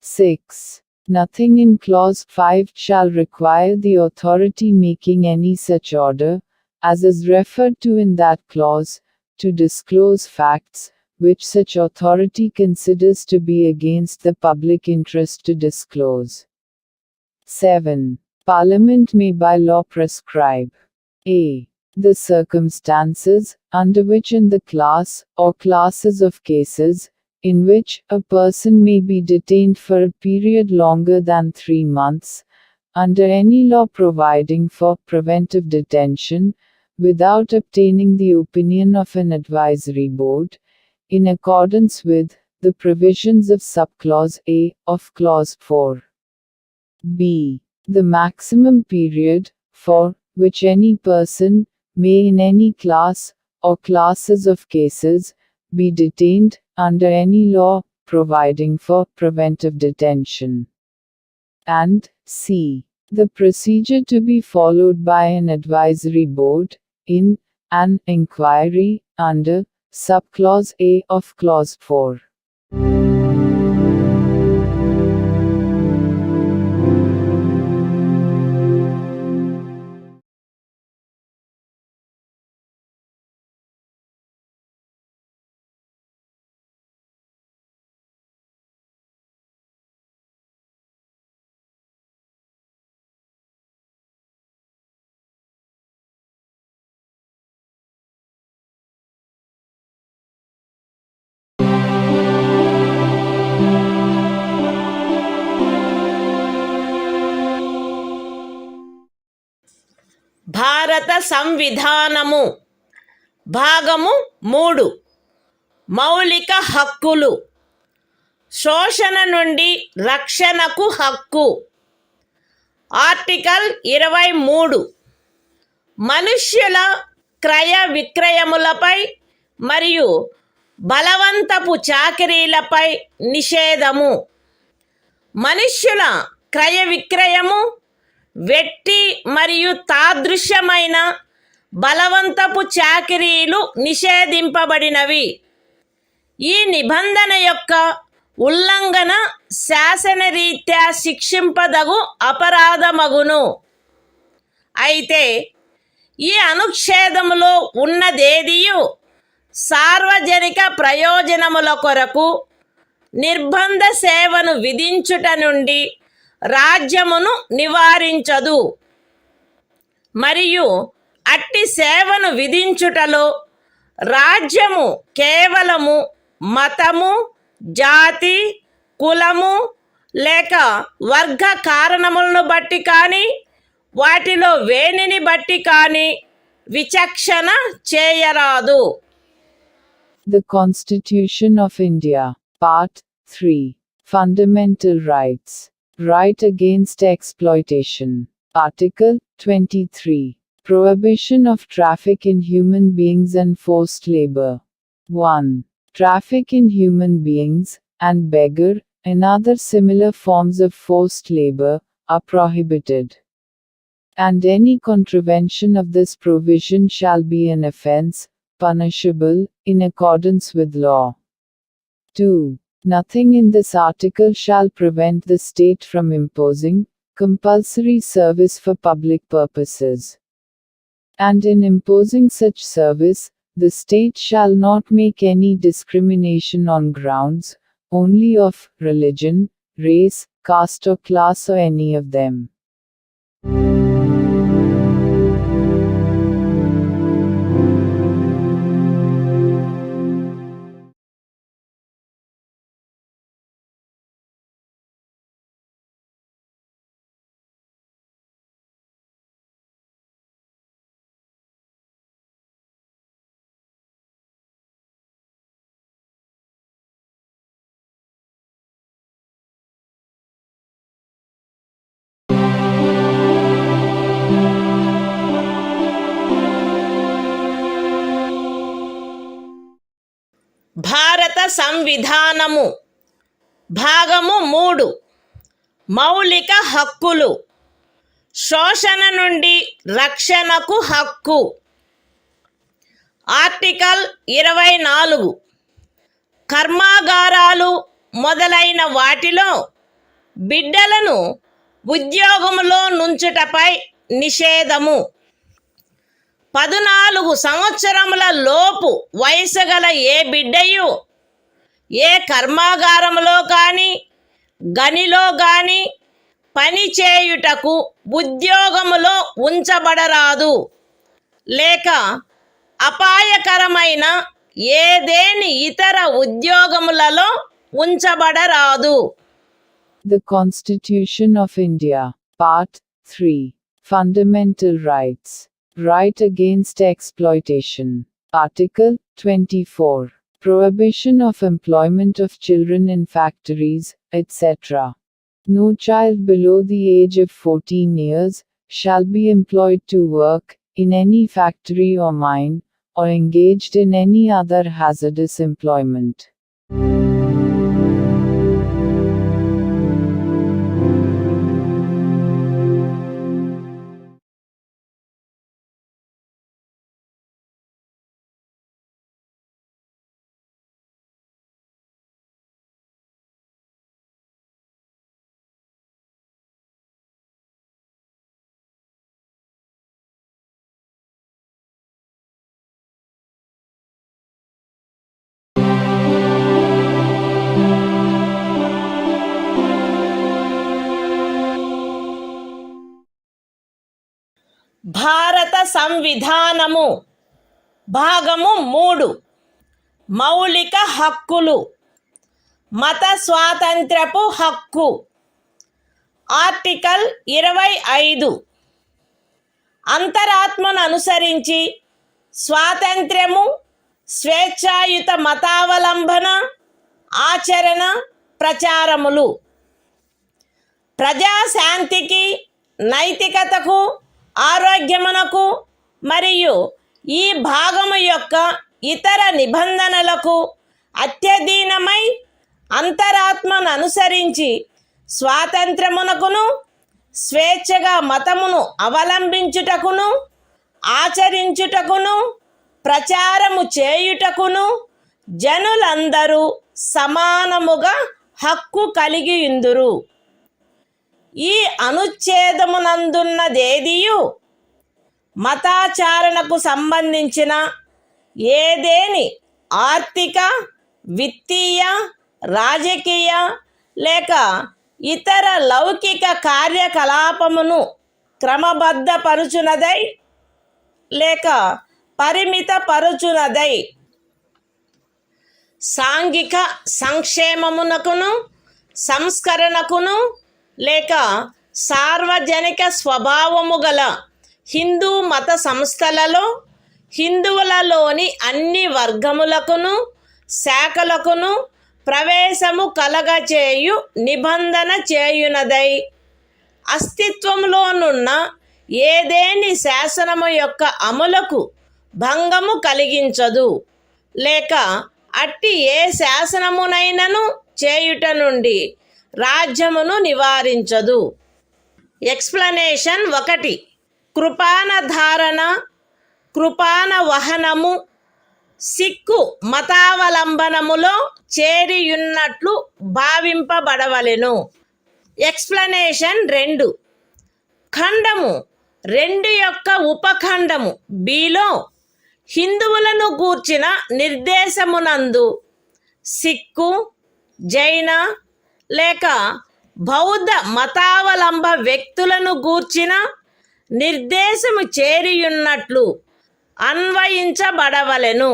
6. Nothing in clause 5 shall require the authority making any such order, as is referred to in that clause, to disclose facts, which such authority considers to be against the public interest to disclose. 7. Parliament may by law prescribe a. the circumstances, under which in the class, or classes of cases, in which a person may be detained for a period longer than 3 months, under any law providing for preventive detention, without obtaining the opinion of an advisory board, in accordance with the provisions of subclause A of clause 4. B. The maximum period, for which any person may in any class, or classes of cases, be detained, under any law, providing for preventive detention. And C. The procedure to be followed by an advisory board, in an inquiry, under subclause A of clause 4. భారత సంవిధానము భాగము 3 మౌలిక హక్కులు శోషణ నుండి రక్షణకు హక్కు article 23 మనుష్యుల క్రయ విక్రయములపై మరియు బలవంతపు చాకిరీలపై నిషేధము మనుష్యుల క్రయ విక్రయము వెట్టి మరియు తాదృశ్యమైన బలవంతపు చాకిరీలు నిషేధింపబడినవి. ఈ నిబంధన యొక్క ఉల్లంఘన శాసనరీత్యా శిక్షింపదగు అపరాధమగును. అయితే ఈ అనుచ్ఛేదములో ఉన్నదేదియు సార్వజనిక ప్రయోజనముల కొరకు నిర్బంధ సేవను విధించుట నుండి రాజ్యమును నివారించదు మరియు అట్టి సేవను విధించుటలో రాజ్యము కేవలము మతము, జాతి, కులము లేక వర్గ కారణములను బట్టి కానీ వాటిలో వేనిని బట్టి కానీ విచక్షణ చేయరాదు. The Constitution of India, Part 3. Fundamental Rights. Right against exploitation. Article 23. Prohibition of traffic in human beings and forced labor. 1. Traffic in human beings, and beggar, and other similar forms of forced labor, are prohibited. And any contravention of this provision shall be an offense, punishable, in accordance with law. 2. Nothing in this article shall prevent the state from imposing compulsory service for public purposes. And in imposing such service, the state shall not make any discrimination on grounds only of religion, race, caste or class or any of them. భారత సంవిధానము భాగము 3 మౌలిక హక్కులు శోషణ నుండి రక్షణకు హక్కు article 24 కర్మాగారాలు మొదలైన వాటిలో బిడ్డలను ఉద్యోగములో నుంచుటపై నిషేధము 14 సంవత్సరముల లోపు వయసు గల ఏ బిడ్డయు ఏ కర్మాగారములో కానీ గనిలో కానీ పని చేయుటకు ఉద్యోగములో ఉంచబడరాదు లేక అపాయకరమైన ఏదేని ఇతర ఉద్యోగములలో ఉంచబడరాదు. The Constitution of India, Part 3. Fundamental Rights. Right against exploitation. Article 24. Prohibition of employment of children in factories, etc. No child below the age of 14 years shall be employed to work in any factory or mine, or engaged in any other hazardous employment. భారత సంవిధానము భాగము 3 మౌలిక హక్కులు మత స్వాతంత్ర్యపు హక్కు article 25 అంతరాత్మను అనుసరించి స్వాతంత్ర్యము, స్వేచ్ఛాయుత మతావలంబన, ఆచరణ, ప్రచారములు ప్రజాశాంతికి, నైతికతకు, ఆరోగ్యమునకు మరియు ఈ భాగము యొక్క ఇతర నిబంధనలకు అత్యధీనమై అంతరాత్మను అనుసరించి స్వాతంత్రమునకును, స్వేచ్ఛగా మతమును అవలంబించుటకును, ఆచరించుటకును, ప్రచారము చేయుటకును జనులందరూ సమానముగా హక్కు కలిగి ఉందురు. ఈ అనుచ్ఛేదమునందున్నదేదియు మతాచారణకు సంబంధించిన ఏదేని ఆర్థిక, విత్తీయ, రాజకీయ లేక ఇతర లౌకిక కార్యకలాపమును క్రమబద్ధపరుచునదై లేక పరిమితపరుచునదై సాంఘిక సంక్షేమమునకును, సంస్కరణకును లేక సార్వజనిక స్వభావము గల హిందూ మత సంస్థలలో హిందువులలోని అన్ని వర్గములకును, శాఖలకును ప్రవేశము కలగచేయు నిబంధన చేయునదై అస్తిత్వంలోనున్న ఏదేని శాసనము యొక్క అమలుకు భంగము కలిగించదు లేక అట్టి ఏ శాసనమునైనను చేయుట నుండి రాజ్యమును నివారించదు. ఎక్స్ప్లనేషన్ 1. కృపాన ధారణ, కృపాన వహనము సిక్కు మతావలంబనములో చేరియున్నట్లు భావింపబడవలెను. ఎక్స్ప్లనేషన్ 2. ఖండము 2 యొక్క ఉపఖండము బిలో హిందువులను గూర్చిన నిర్దేశమునందు సిక్కు, జైన లేక బౌద్ధ మతావలంబ వ్యక్తులను గూర్చిన నిర్దేశము చేరియున్నట్లు అన్వయించబడవలెను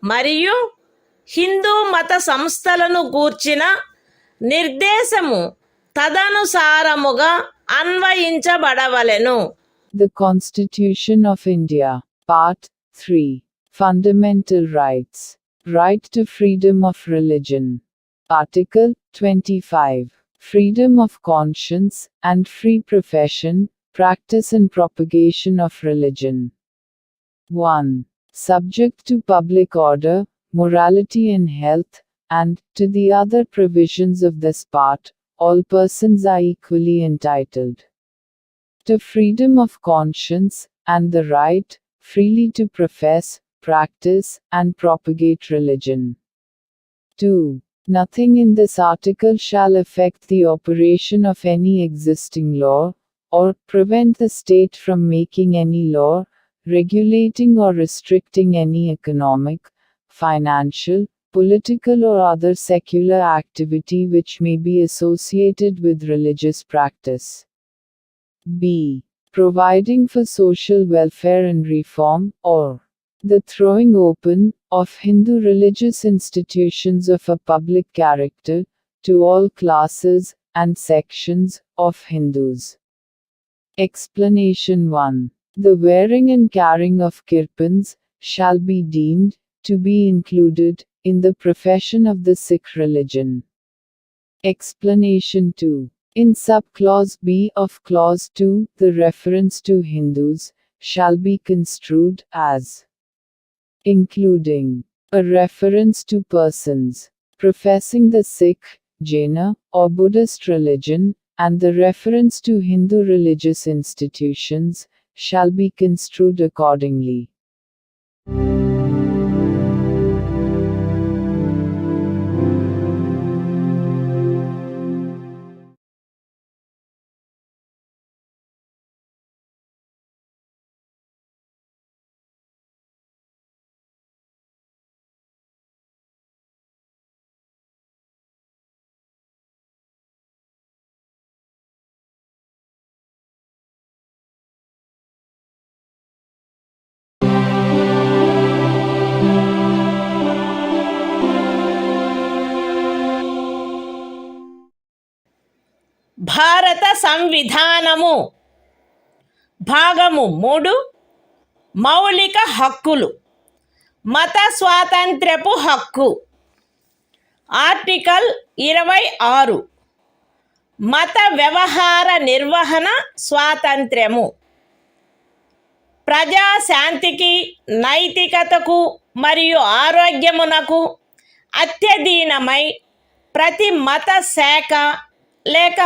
మరియు హిందూ మత సంస్థలను గూర్చిన నిర్దేశము తదనుసారముగా అన్వయించబడవలెను. The Constitution of India, Part 3. Fundamental Rights. Right to freedom of religion. Article 25. Freedom of conscience and free profession, practice and propagation of religion. 1. Subject to public order, morality and health, and, to the other provisions of this part, all persons are equally entitled to freedom of conscience, and the right, freely to profess, practice, and propagate religion. 2. Nothing in this article shall affect the operation of any existing law, or prevent the state from making any law, regulating or restricting any economic, financial, political or other secular activity which may be associated with religious practice. B. Providing for social welfare and reform, or the throwing open of Hindu religious institutions of a public character to all classes and sections of Hindus. Explanation 1. The wearing and carrying of kirpans shall be deemed to be included in the profession of the Sikh religion. Explanation 2. In subclause B of clause 2, the reference to Hindus shall be construed as including a reference to persons professing the Sikh, Jaina, or Buddhist religion, and the reference to Hindu religious institutions shall be construed accordingly. భారత సంవిధానము భాగము 3 మౌలిక హక్కులు. మత స్వాతంత్ర్యపు హక్కు. Article 26 మత వ్యవహార నిర్వహణ స్వాతంత్ర్యము. ప్రజాశాంతికి, నైతికతకు మరియు ఆరోగ్యమునకు అత్యధీనమై ప్రతి మత శాఖ లేక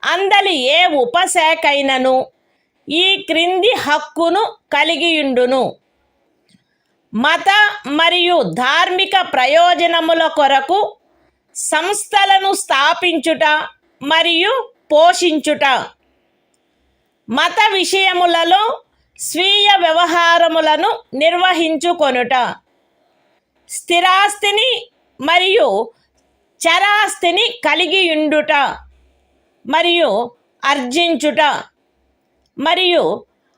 అందలి ఏ ఉపశాఖైనను ఈ క్రింది హక్కును కలిగియుండును: మత మరియు ధార్మిక ప్రయోజనముల కొరకు సంస్థలను స్థాపించుట మరియు పోషించుట, మత విషయములలో స్వీయ వ్యవహారములను నిర్వహించుకొనుట, స్థిరాస్తిని మరియు చరాస్తిని కలిగియుండుట మరియు ఆర్జించుట, మరియు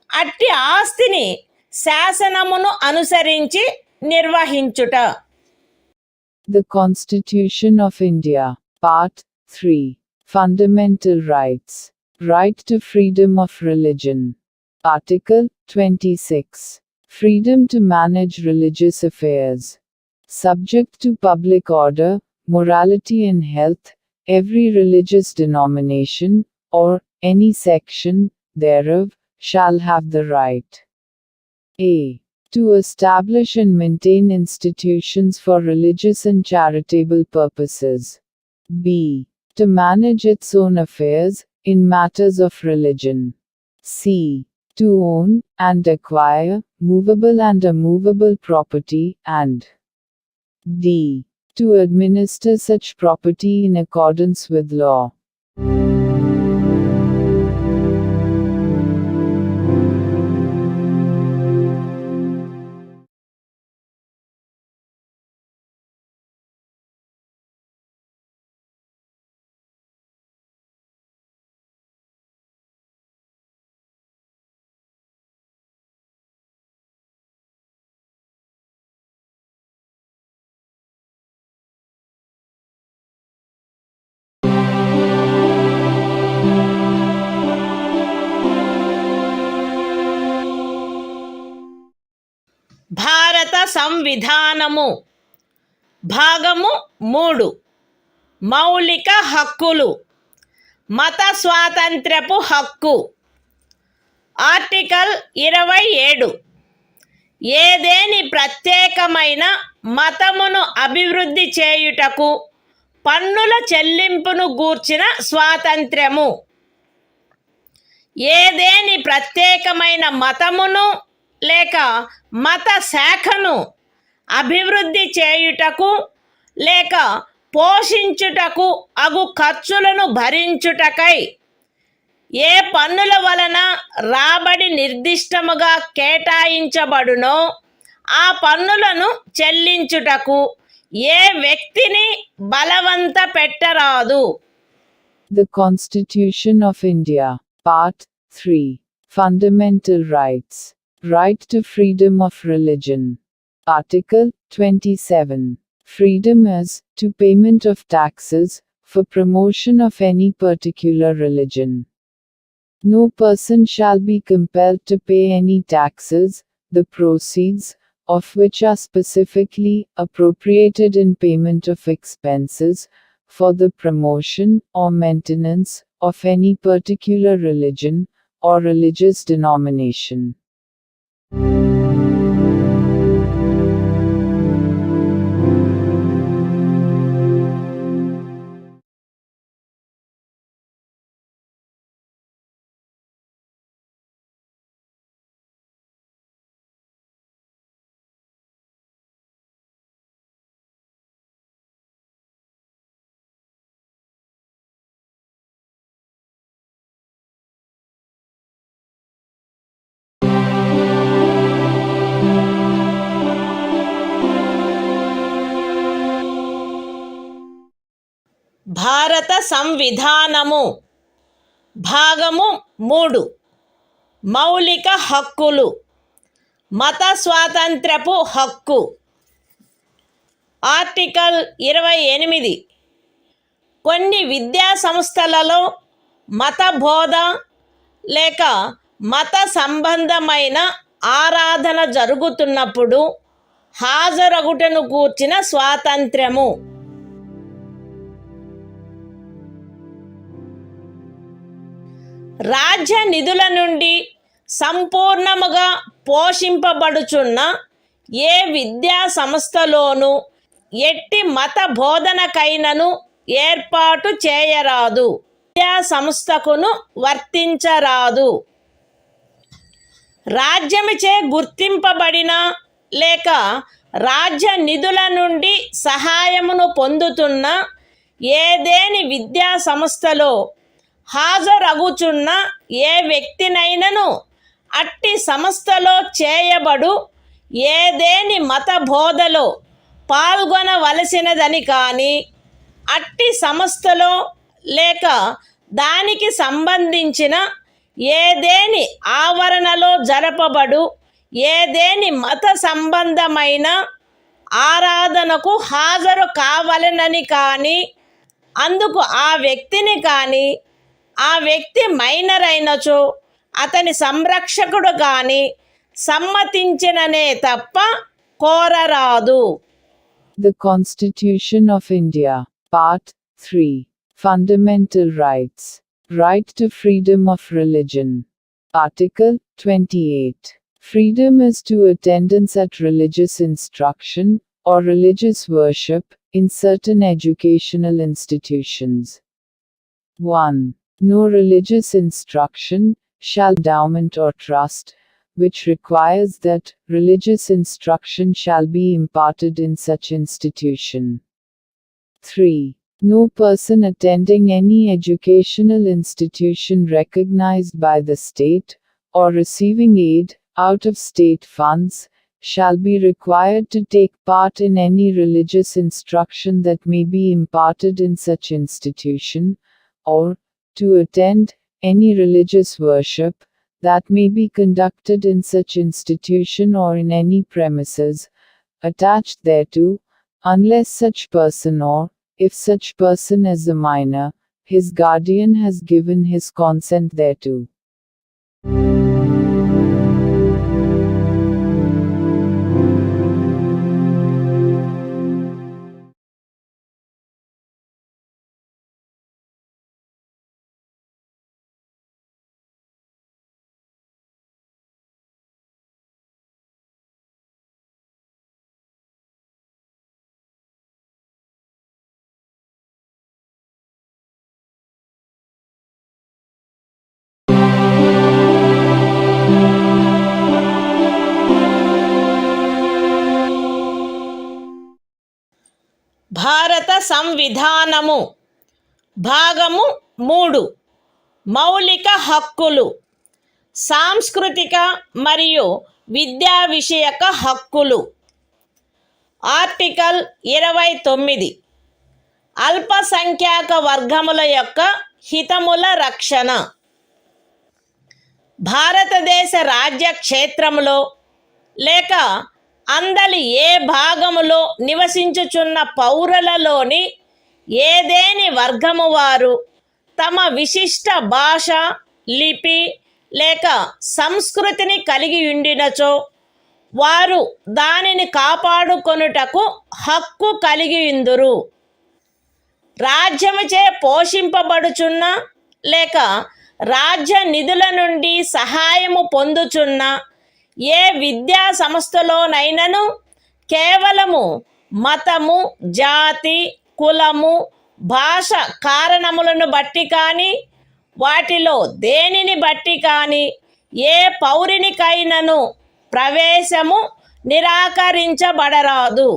అట్టి ఆస్తిని శాసనమును అనుసరించి నిర్వహించుట. The Constitution of India, Part 3. Fundamental Rights. Right to freedom of religion. Article 26. Freedom to manage religious affairs. Subject to public order, morality and health, every religious denomination, or any section thereof, shall have the right a. to establish and maintain institutions for religious and charitable purposes. b. to manage its own affairs, in matters of religion. c. to own and acquire movable and immovable property, and d. to administer such property in accordance with law. భారత సంవిధానము. భాగము 3 మౌలిక హక్కులు. మత స్వాతంత్ర్యపు హక్కు. Article 27 ఏదేని ప్రత్యేకమైన మతమును అభివృద్ధి చేయుటకు పన్నుల చెల్లింపును గూర్చిన స్వాతంత్ర్యము. ఏదేని ప్రత్యేకమైన మతమును లేక మత శాఖను అభివృద్ధి చేయుటకు లేక పోషించుటకు అగు ఖర్చులను భరించుటకై ఏ పన్నుల వలన రాబడి నిర్దిష్టముగా కేటాయించబడునో ఆ పన్నులను చెల్లించుటకు ఏ వ్యక్తిని బలవంత పెట్టరాదు. The Constitution of India, Part 3. Fundamental Rights. Right to freedom of religion. Article 27. Freedom as to payment of taxes for promotion of any particular religion. No person shall be compelled to pay any taxes, the proceeds of which are specifically appropriated in payment of expenses for the promotion or maintenance of any particular religion or religious denomination. భారత సంవిధానము. భాగము 3 మౌలిక హక్కులు. మత స్వాతంత్ర్యపు హక్కు. Article 28 కొన్ని విద్యా సంస్థలలో మత బోధ లేక మత సంబంధమైన ఆరాధన జరుగుతున్నప్పుడు హాజరగుటను గూర్చిన స్వాతంత్ర్యము. రాజ్య నిధుల నుండి సంపూర్ణముగా పోషింపబడుచున్న ఏ విద్యా సంస్థలోనూ ఎట్టి మత బోధనకైనను ఏర్పాటు చేయరాదు, విద్యా సంస్థకును వర్తించరాదు. రాజ్యముచే గుర్తింపబడిన లేక రాజ్య నిధుల నుండి సహాయమును పొందుతున్న ఏదేని విద్యా సంస్థలో హాజరగుచున్న ఏ వ్యక్తినైనను అట్టి సంస్థలో చేయబడు ఏదేని మత బోధలో పాల్గొనవలసినదని కానీ, అట్టి సంస్థలో లేక దానికి సంబంధించిన ఏదేని ఆవరణలో జరపబడు ఏదేని మత సంబంధమైన ఆరాధనకు హాజరు కావాలనని కానీ, అందుకు ఆ వ్యక్తిని కానీ, ఆ వ్యక్తి మైనర్ అయినచో అతని సంరక్షకుడు కానీ సమ్మతించిననే తప్ప కోరరాదు. The Constitution of India, Part 3. Fundamental Rights. Right to freedom of religion. Article 28. Freedom as to attendance at religious instruction, or religious worship, in certain educational institutions. 1. No religious instruction, shall endowment or trust, which requires that religious instruction shall be imparted in such institution. 3. No person attending any educational institution recognized by the state, or receiving aid out of state funds, shall be required to take part in any religious instruction that may be imparted in such institution, or to attend any religious worship that may be conducted in such institution or in any premises attached thereto, unless such person, or, if such person is a minor, his guardian has given his consent thereto. భారత సంవిధానము భాగము 3. మౌలిక హక్కులు. సాంస్కృతిక మరియు విద్యా విషయక హక్కులు. Article 29. అల్పసంఖ్యాక వర్గముల యొక్క హితముల రక్షణ. భారతదేశ రాజ్య క్షేత్రములో లేక అందలి ఏ భాగములో నివసించుచున్న పౌరులలోని ఏదేని వర్గము వారు తమ విశిష్ట భాష, లిపి లేక సంస్కృతిని కలిగి ఉండినచో వారు దానిని కాపాడుకొనుటకు హక్కు కలిగి ఉందురు. రాజ్యముచే పోషింపబడుచున్న లేక రాజ్య నిధుల నుండి సహాయము పొందుచున్న ఏ విద్యా సంస్థలోనైనను కేవలము మతము, జాతి, కులము, భాష కారణములను బట్టి కానీ, వాటిలో దేనిని బట్టి కానీ ఏ పౌరునికైనను ప్రవేశము నిరాకరించబడరాదు.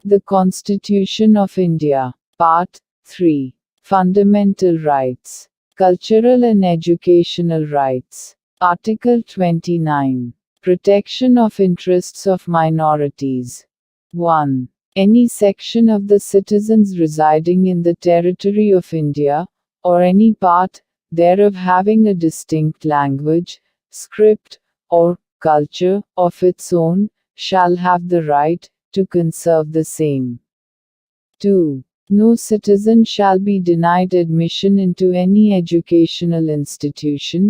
The Constitution of India, Part 3. Fundamental Rights. Cultural and Educational Rights. Article 29. Protection of interests of minorities. 1. Any section of the citizens residing in the territory of India, or any part thereof having a distinct language, script, or culture of its own, shall have the right to conserve the same. 2. No citizen shall be denied admission into any educational institution,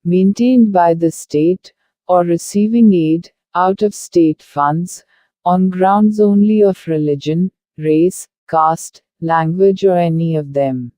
maintained by the state, or receiving aid, out of state funds, on grounds only of religion, race, caste, language or any of them.